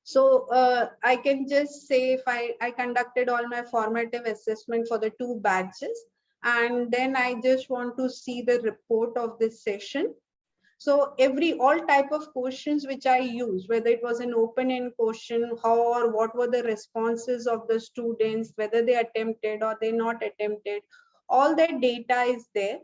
So I can just say if I conducted all my formative assessment for the 2 batches, and then I just want to see the report of this session. So all type of questions which I use, whether it was an open-end question, how or what were the responses of the students, whether they attempted or they not attempted, all that data is there.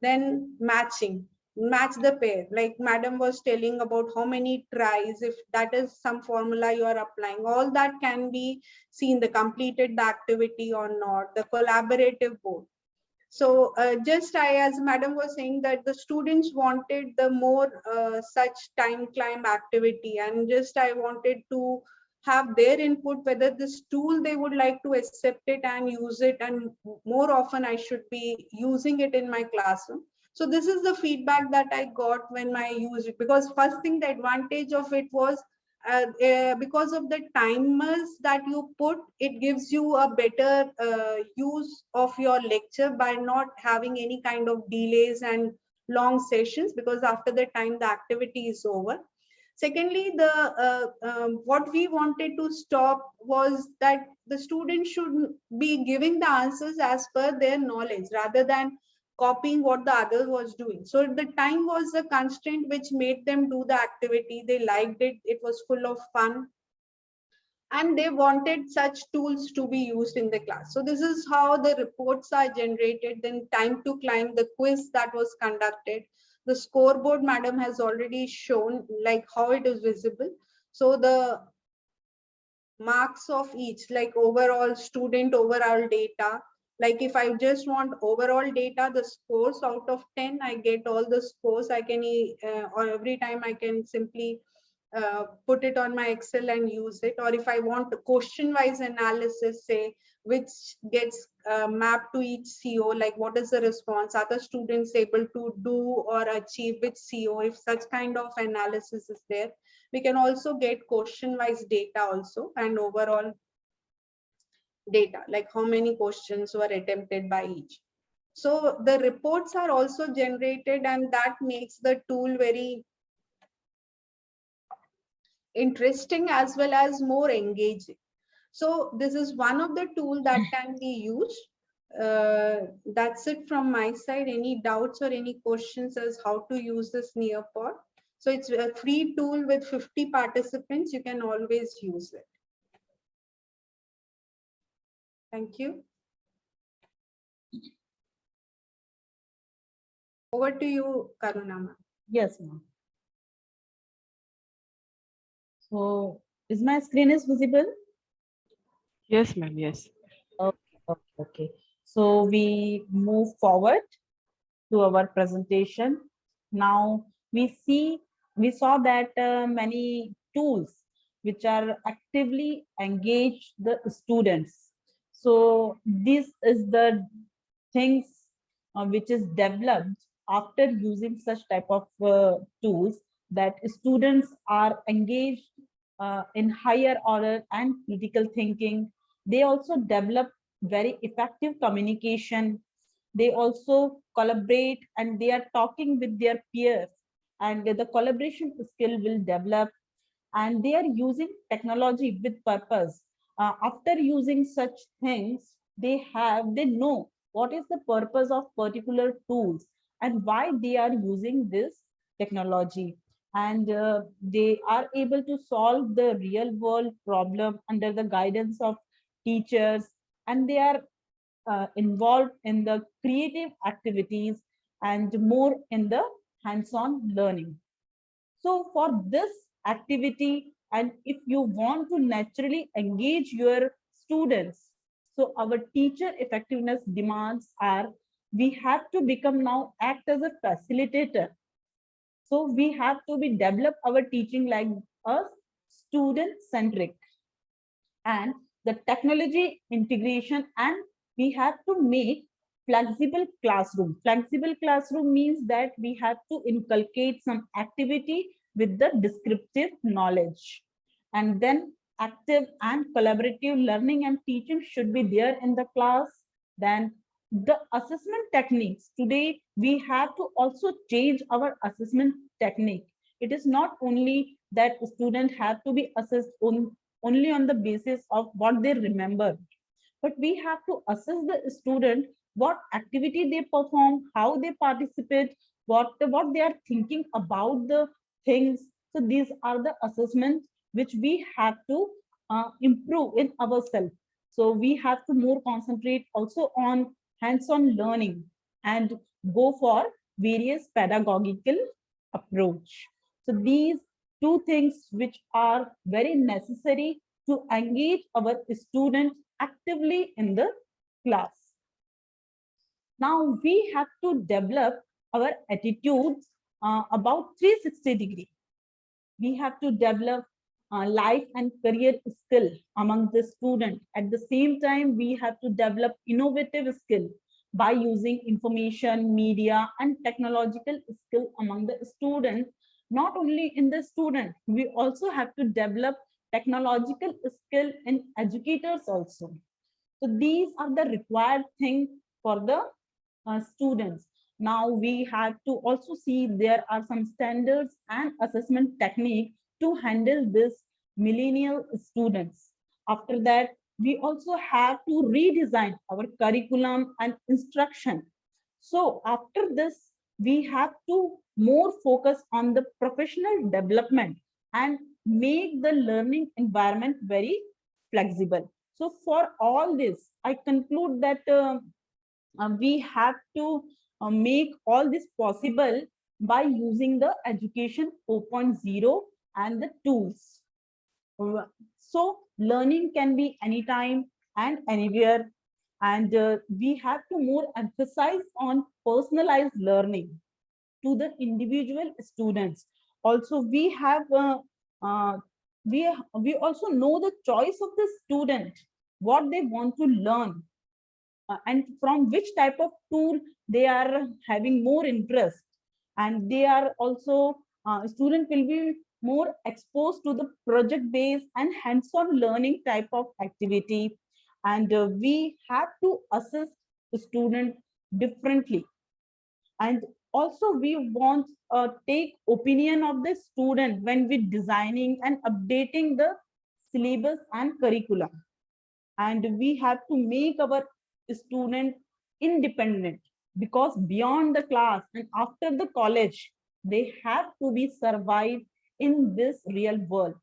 Then matching. match the pair. Like madam was telling about how many tries, if that is some formula you are applying, all that can be seen, the completed the activity or not, the collaborative board. So just as madam was saying that the students wanted the more such time climb activity, and just I wanted to have their input whether this tool they would like to accept it and use it, and more often I should be using it in my classroom. So this is the feedback that I got when I used it, because first thing, the advantage of it was because of the timers that you put, it gives you a better use of your lecture by not having any kind of delays and long sessions, because after the time the activity is over. Secondly, the what we wanted to stop was that the students should be giving the answers as per their knowledge rather than copying what the other was doing. So the time was a constraint which made them do the activity. They liked it. It was full of fun. And they wanted such tools to be used in the class. So this is how the reports are generated. Then time to climb, the quiz that was conducted. The scoreboard, madam has already shown like how it is visible. So the marks of each, like overall student overall data, like if I just want overall data, the scores out of 10, I get all the scores. I can or every time I can simply put it on my Excel and use it. Or if I want question wise analysis, say which gets mapped to each CO, like what is the response, are the students able to do or achieve which CO, if such kind of analysis is there. We can also get question wise data also, and overall data, like how many questions were attempted by each. So the reports are also generated, and that makes the tool very interesting as well as more engaging. So this is one of the tool that can be used. That's it from my side. Any doubts or any questions as how to use this Nearpod? So it's a free tool with 50 participants. You can always use it. Thank you. Over to you, Karuna. Yes, ma'am. So is my screen is visible? Yes, ma'am. Yes. Okay. So we move forward to our presentation. Now we saw that many tools which are actively engage the students. So this is the things which is developed after using such type of tools, that students are engaged in higher order and critical thinking. They also develop very effective communication. They also collaborate and they are talking with their peers, and the collaboration skill will develop, and they are using technology with purpose. After using such things, they know what is the purpose of particular tools and why they are using this technology, and they are able to solve the real world problem under the guidance of teachers, and they are involved in the creative activities and more in the hands-on learning. So for this activity, and if you want to naturally engage your students, so our teacher effectiveness demands are, we have to become now act as a facilitator. So we have to be develop our teaching like a student centric, and the technology integration, and we have to make flexible classroom. Flexible classroom means that we have to inculcate some activity with the descriptive knowledge, and then active and collaborative learning and teaching should be there in the class. Then the assessment techniques, today we have to also change our assessment technique. It is not only that students have to be assessed only on the basis of what they remember, but we have to assess the student, what activity they perform, how they participate, what they are thinking about the things. So these are the assessments which we have to improve in ourselves. So we have to more concentrate also on hands-on learning and go for various pedagogical approach. So these two things which are very necessary to engage our students actively in the class. Now we have to develop our attitudes about 360-degree. We have to develop life and career skill among the student. At the same time, we have to develop innovative skill by using information, media, and technological skill among the students. Not only in the student, we also have to develop technological skill in educators also. So these are the required things for the students. Now we have to also see there are some standards and assessment technique to handle this millennial students. After that, we also have to redesign our curriculum and instruction. So after this, we have to more focus on the professional development and make the learning environment very flexible. So for all this, I conclude that we have to make all this possible by using the education 4.0 and the tools. So learning can be anytime and anywhere, and we have to more emphasize on personalized learning to the individual students. Also, we have we also know the choice of the student, what they want to learn, and from which type of tool they are having more interest, and they are also student will be more exposed to the project based and hands-on learning type of activity, and we have to assess the student differently, and also we want take opinion of the student when we designing and updating the syllabus and curriculum, and we have to make our student independent, because beyond the class and after the college they have to be survive in this real world.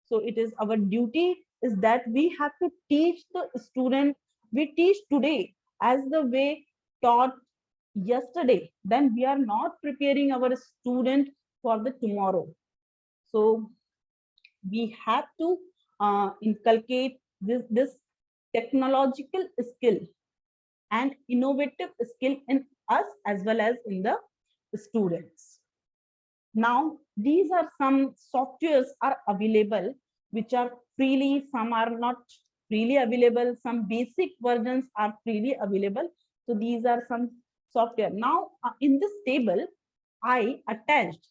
So it is our duty is that we have to teach the student, we teach today as the way taught yesterday, then we are not preparing our student for the tomorrow. So we have to inculcate this technological skill and innovative skill in us as well as in the students. Now, these are some softwares are available, which are freely, some are not freely available, some basic versions are freely available. So these are some software. Now, in this table, I attached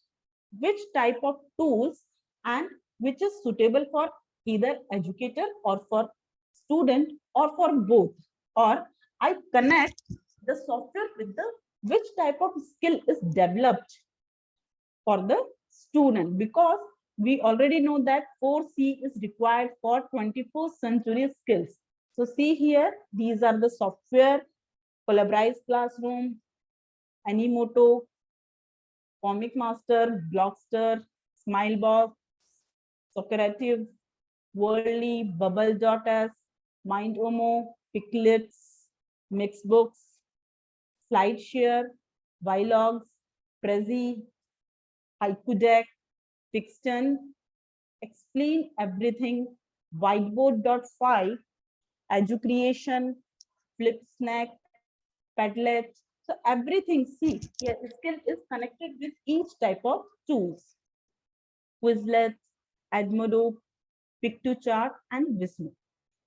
which type of tools and which is suitable for either educator or for student or for both, or I connect the software with the which type of skill is developed for the student, because we already know that 4C is required for 21st century skills. So see here, these are the software: Collaborate Classroom, Animoto, Comic Master, Blockster, Smilebox, Socrative, Worldly, Bubble.s, Mindomo, Picklets, Mixbooks, SlideShare, Vlogs, Prezi, Haiku Pixton, Explain Everything, Whiteboard.5, Educreation, Flipsnack, Padlet. So everything, see, here skill is connected with each type of tools. Quizlet, Edmodo, Pick2Chart, and Vismo.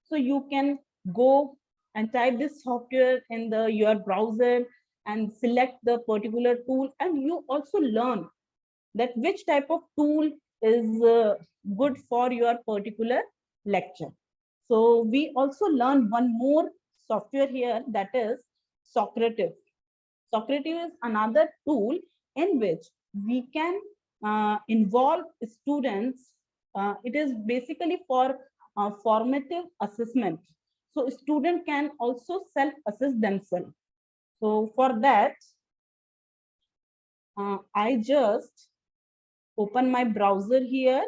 So you can go and type this software in your browser and select the particular tool, and you also learn that which type of tool is good for your particular lecture. So we also learn one more software here, that is Socrative. Socrative is another tool in which we can involve students. It is basically for formative assessment. So student can also self-assess themselves. So for that, I just open my browser here.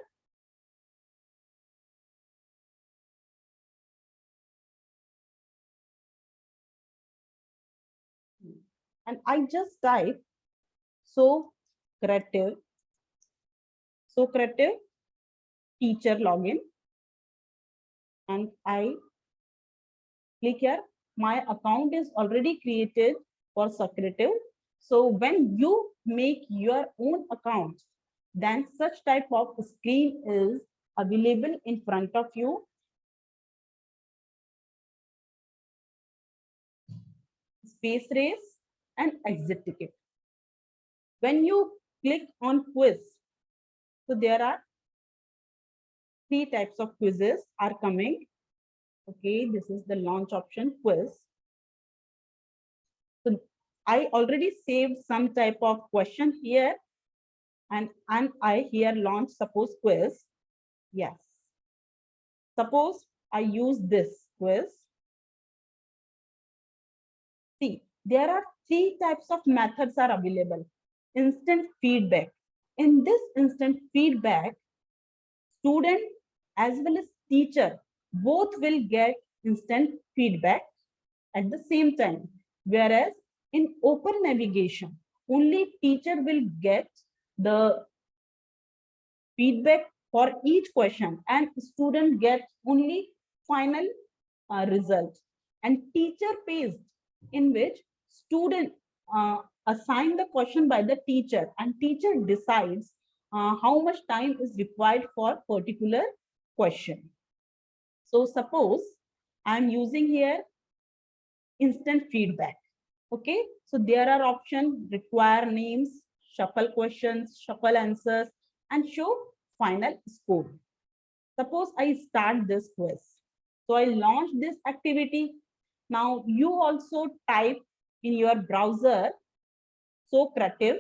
And I just type Creative. Creative teacher login, and I click here. My account is already created for Socrative. So when you make your own account, then such type of screen is available in front of you. Space race and exit ticket. When you click on quiz, so there are 3 types of quizzes are coming. Okay, this is the launch option quiz. So I already saved some type of question here, and I here launch suppose quiz. Yes. Suppose I use this quiz. See, there are 3 types of methods are available. Instant feedback. In this instant feedback, student as well as teacher both will get instant feedback at the same time. Whereas in open navigation, only teacher will get the feedback for each question and student gets only final result. And teacher based, in which student assign the question by the teacher and teacher decides how much time is required for particular question. So suppose I'm using here instant feedback. Okay, so there are options: require names, shuffle questions, shuffle answers, and show final score. Suppose I start this quiz. So I launch this activity. Now you also type in your browser Socrative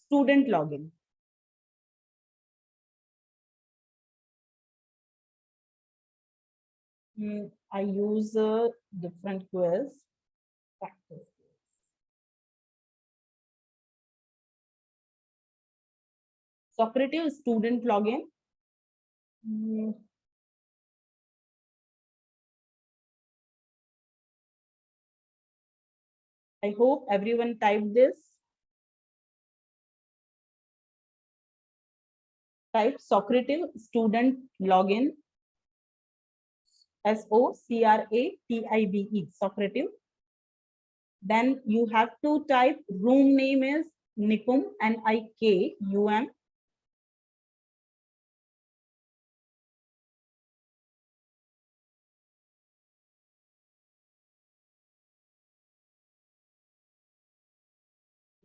student login. I use a different quiz. Practice. Socrative student login. I hope everyone typed this. Type Socrative student login. Socrative. Socrative. Then you have to type room name is Nikum, Nikum.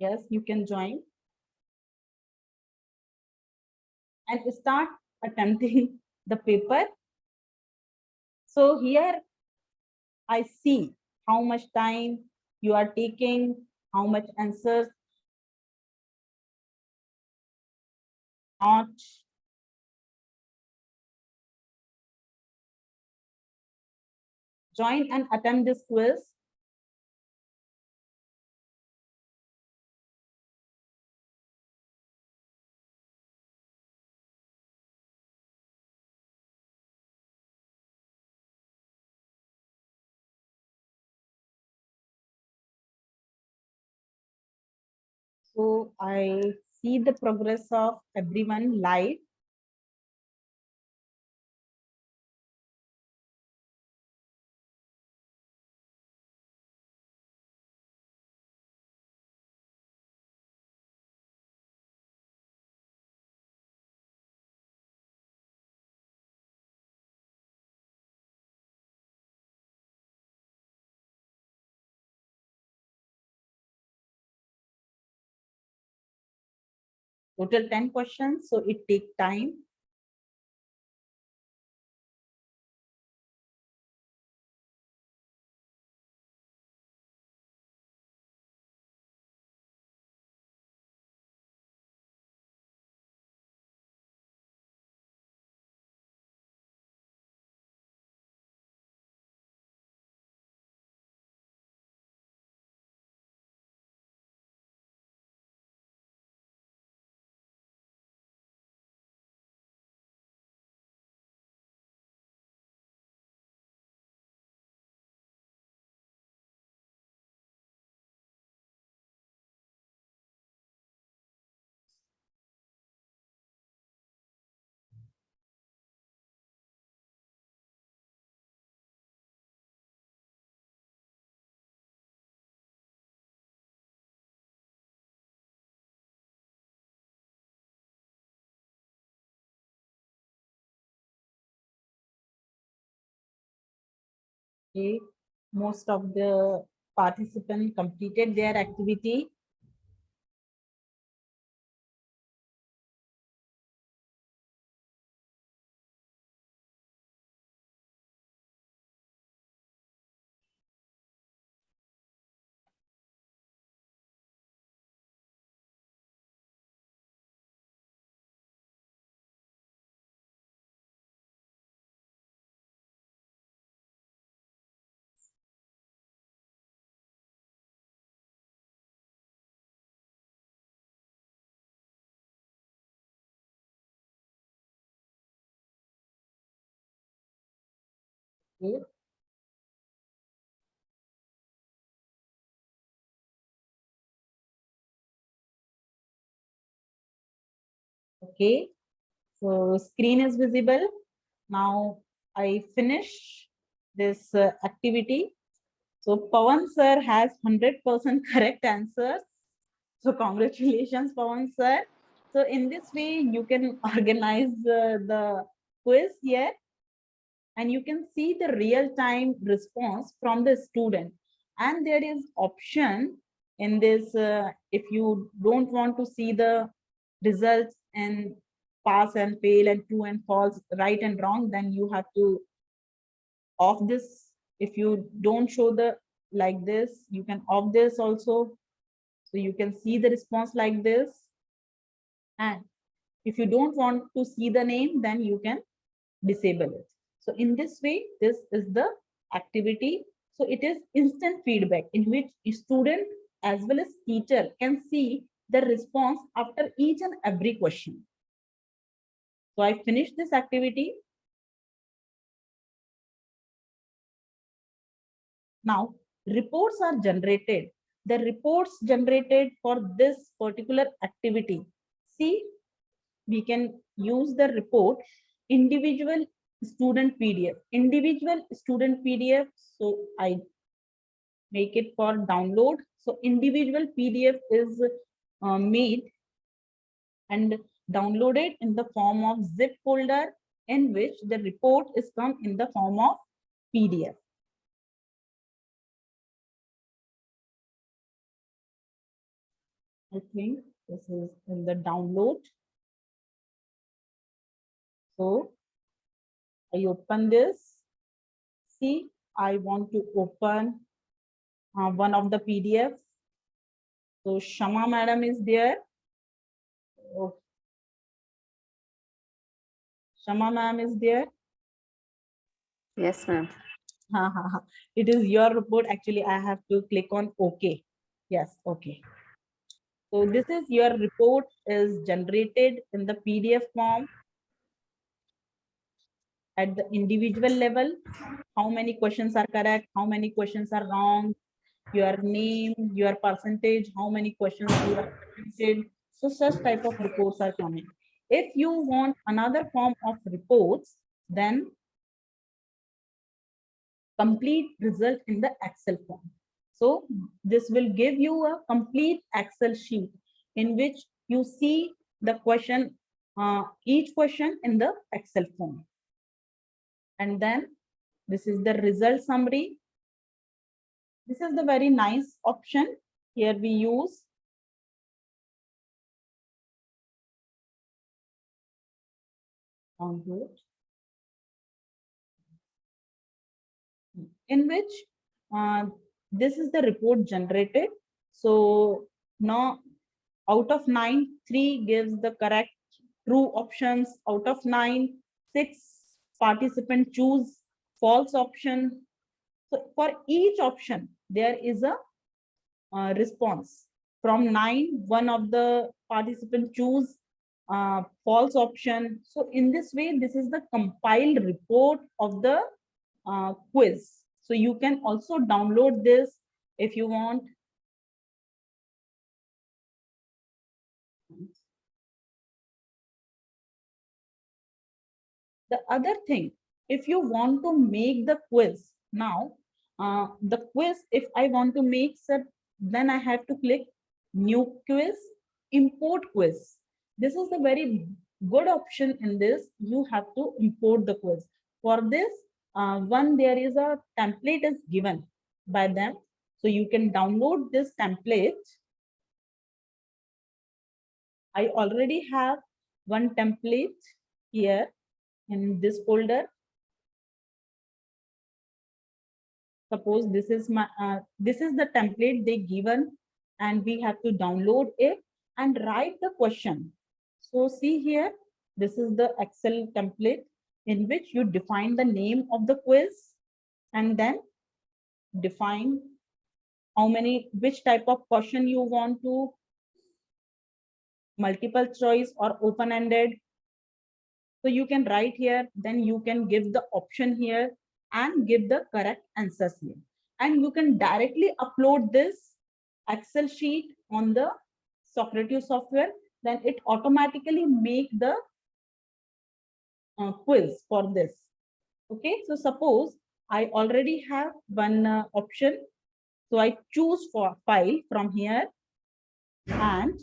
Yes, you can join and start attempting the paper. So here I see how much time you are taking, how much answers not. Join and attempt this quiz. So I see the progress of everyone live. Total 10 questions, so it takes time. Okay, most of the participants completed their activity. Okay. Okay, so screen is visible. Now I finish this activity. So Pawan sir has 100% correct answers. So congratulations, Pawan sir. So in this way, you can organize the quiz here, and you can see the real-time response from the student. And there is option in this, if you don't want to see the results and pass and fail and true and false, right and wrong, then you have to off this. If you don't show the like this, you can off this also. So you can see the response like this. And if you don't want to see the name, then you can disable it. So in this way, this is the activity. So it is instant feedback in which student as well as teacher can see the response after each and every question. So I finished this activity. Now reports are generated. The reports generated for this particular activity. See, we can use the report individual student PDF. Individual student PDF. So I make it for download. So individual PDF is made and downloaded in the form of zip folder, in which the report is come in the form of PDF. I think this is in the download. So I open this. See, I want to open one of the PDFs. So Shama madam is there. Oh, Shama ma'am is there. Yes, ma'am. It is your report. Actually, I have to click on OK. Yes, okay. So this is your report is generated in the PDF form at the individual level. How many questions are correct? How many questions are wrong? Your name, your percentage, how many questions you have attempted. So such type of reports are coming. If you want another form of reports, then complete result in the Excel form. So this will give you a complete Excel sheet in which you see the question, each question in the Excel form. And then this is the result summary. This is the very nice option. Here we use download, in which this is the report generated. So now out of 9, 3 gives the correct true options. Out of 9, 6 participants choose false option. So for each option, there is a response. From 9, one of the participants choose false option. So in this way, this is the compiled report of the quiz. So you can also download this if you want. The other thing, if you want to make the quiz now, the quiz, if I want to make, then I have to click new quiz, import quiz. This is the very good option in this. You have to import the quiz. For this, one there is a template is given by them. So you can download this template. I already have one template here in this folder. Suppose this is my this is the template they given, and we have to download it and write the question. So see here, this is the Excel template in which you define the name of the quiz and then define which type of question you want to, multiple choice or open-ended. So you can write here, then you can give the option here and give the correct answers here. And you can directly upload this Excel sheet on the Socrates software, then it automatically make the quiz for this. Okay, so suppose I already have one option. So I choose for file from here and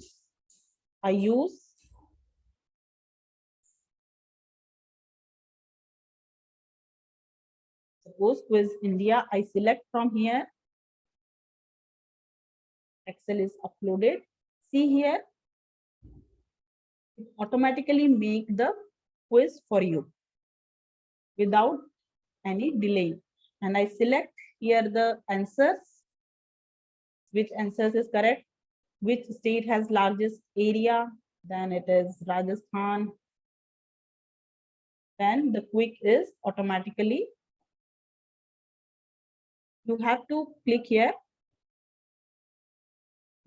I use suppose quiz India. I select from here. Excel is uploaded. See here, it automatically make the quiz for you without any delay. And I select here the answers, which answers is correct, which state has largest area, then it is Rajasthan. Then the quick is automatically, you have to click here.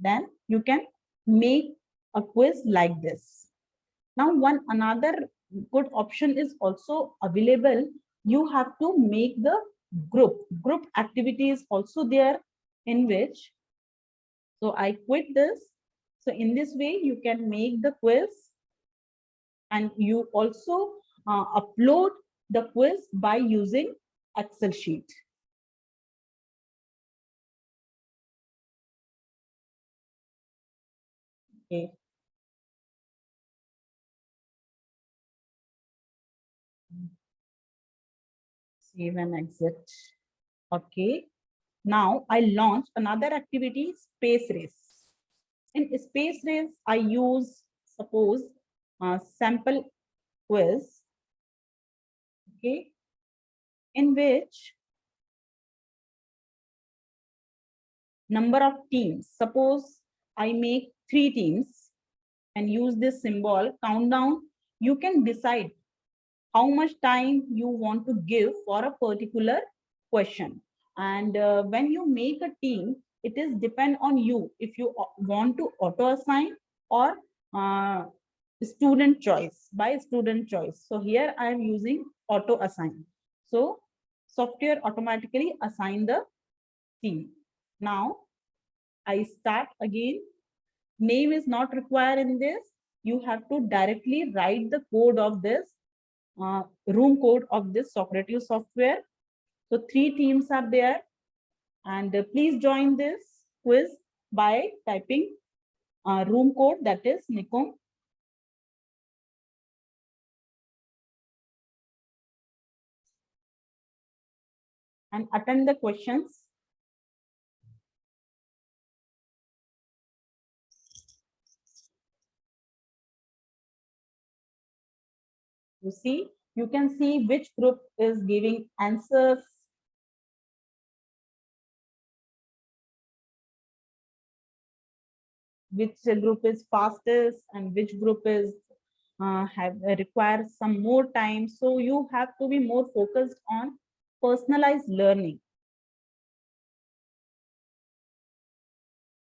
Then you can make a quiz like this. Now, another good option is also available. You have to make the group activity is also there, in which, so I quit this. So in this way, you can make the quiz and you also upload the quiz by using Excel sheet. Okay. Save and exit. Okay. Now I launch another activity, space race. In space race, I use, suppose, sample quiz, okay, in which number of teams, suppose I make 3 teams and use this symbol countdown, you can decide how much time you want to give for a particular question. And when you make a team, it is depend on you if you want to auto assign or student choice, by student choice. So here I am using auto assign. So software automatically assign the team. Now I start again. Name is not required in this. You have to directly write the code of this room code of this Socrates software. So 3 teams are there, and please join this quiz by typing room code, that is Nikom. And attend the questions. You see, you can see which group is giving answers. Which group is fastest and which group is requires some more time. So you have to be more focused on personalized learning.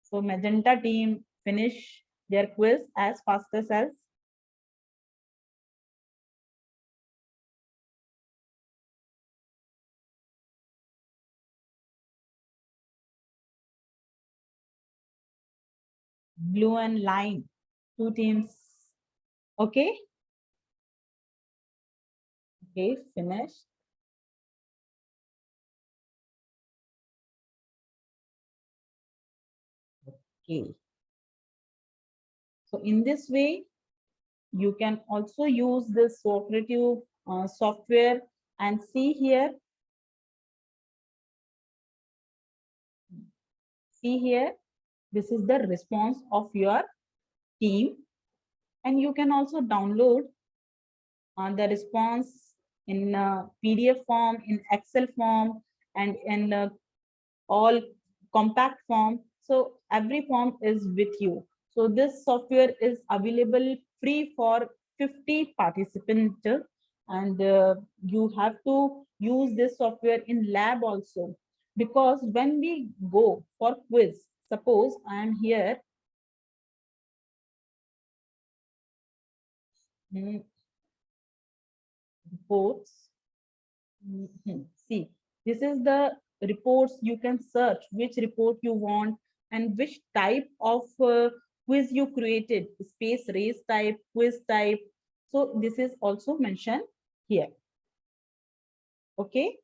So magenta team finish their quiz as fastest as blue and line, 2 teams. Okay. Okay, finish. Okay. So in this way, you can also use this Socrates software and see here See here, this is the response of your team, and you can also download the response in PDF form, in Excel form, and in all compact form. So every form is with you. So this software is available free for 50 participants, and you have to use this software in lab also, because when we go for quiz, suppose I am here, reports. See, this is the reports. You can search which report you want and which type of quiz you created, space race type, quiz type. So this is also mentioned here. Okay.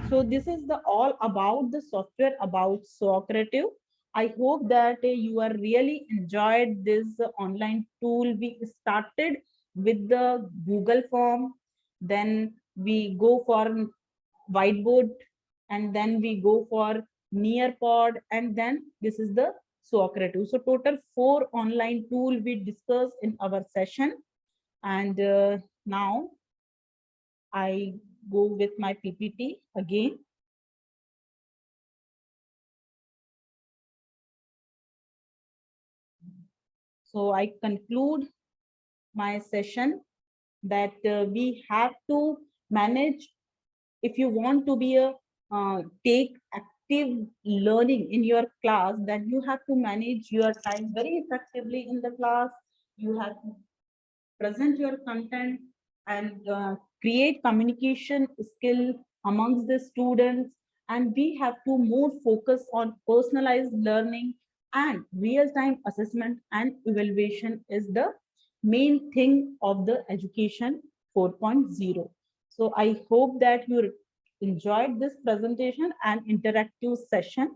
So this is the all about the software about Socrative. I hope that you are really enjoyed this online tool. We started with the Google form, then we go for whiteboard, and then we go for Nearpod, and then this is the Socrative. So total 4 online tool we discussed in our session. And now I go with my PPT again. So I conclude my session that we have to manage, if you want to be a take active learning in your class, then you have to manage your time very effectively in the class. You have to present your content and create communication skill amongst the students, and we have to more focus on personalized learning, and real-time assessment and evaluation is the main thing of the education 4.0. So I hope that you enjoyed this presentation and interactive session.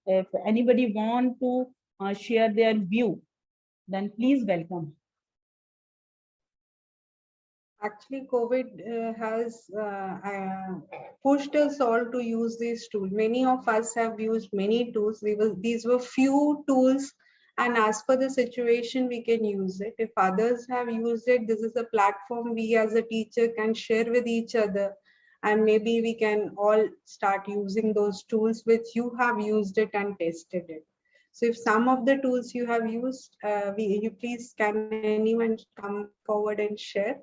If anybody want to share their view, then please welcome. Actually, COVID has pushed us all to use these tools. Many of us have used many tools. These were few tools, and as per the situation, we can use it. If others have used it, this is a platform we as a teacher can share with each other, and maybe we can all start using those tools which you have used it and tested it. So if some of the tools you have used, you please, can anyone come forward and share?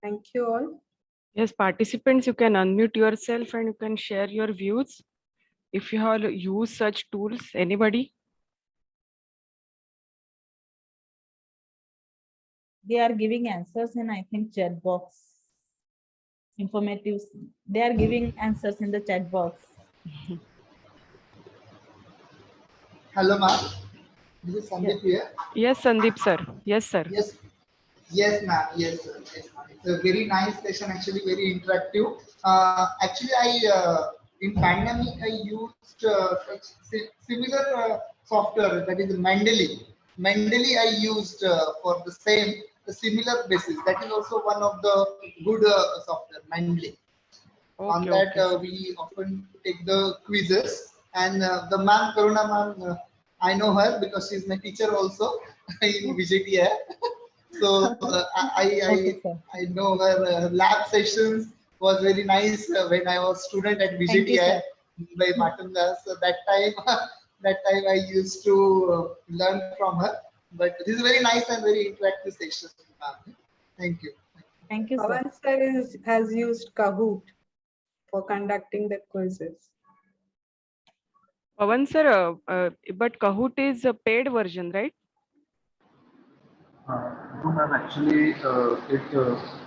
Thank you all. Yes, participants, you can unmute yourself and you can share your views. If you have used such tools, anybody? They are giving answers in, I think, chat box. Informative. They are giving answers in the chat box. Hello, ma'am. This is Sandeep here. Yes, Sandeep sir. Yes, sir. Yes, yes, ma'am. Yes, sir. Yes, ma'am. It's a very nice session. Actually, very interactive. Actually, in pandemic I used such similar software, that is Mendeley. Mendeley I used for the same similar basis. That is also one of the good software, Mendeley. On Okay, that, okay. we often take the quizzes, and the ma'am, Karuna ma'am, I know her because she's my teacher also in VJTI. So Okay, sir. I know her lab sessions was very nice when I was student at Thank you, VJTI sir. by Matanga. So that time, that time I used to learn from her. But this is very nice and very interactive session, ma'am. Thank you. Thank you, sir. Pawan sir has used Kahoot for conducting the quizzes. Pawan sir, but Kahoot is a paid version, right? No, ma'am, actually, it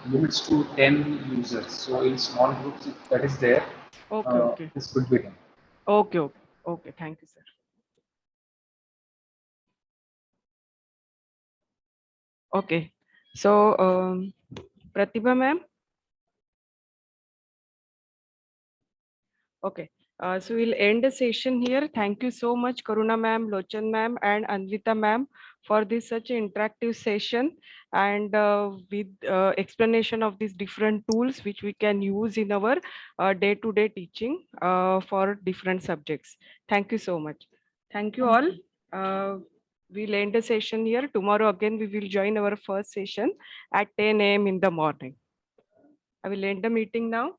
limits to 10 users. So in small groups, if that is there, Okay, okay. this could be done. Okay, okay. Okay, thank you, sir. Okay. So, Pratibha ma'am, Okay. So we'll end the session here. Thank you so much, Karuna ma'am, Lochan ma'am, and Anvita ma'am for this such an interactive session and with explanation of these different tools which we can use in our day-to-day teaching for different subjects. Thank you so much. Thank you all. We'll end the session here. Tomorrow again, we will join our first session at 10 a.m. in the morning. I will end the meeting now.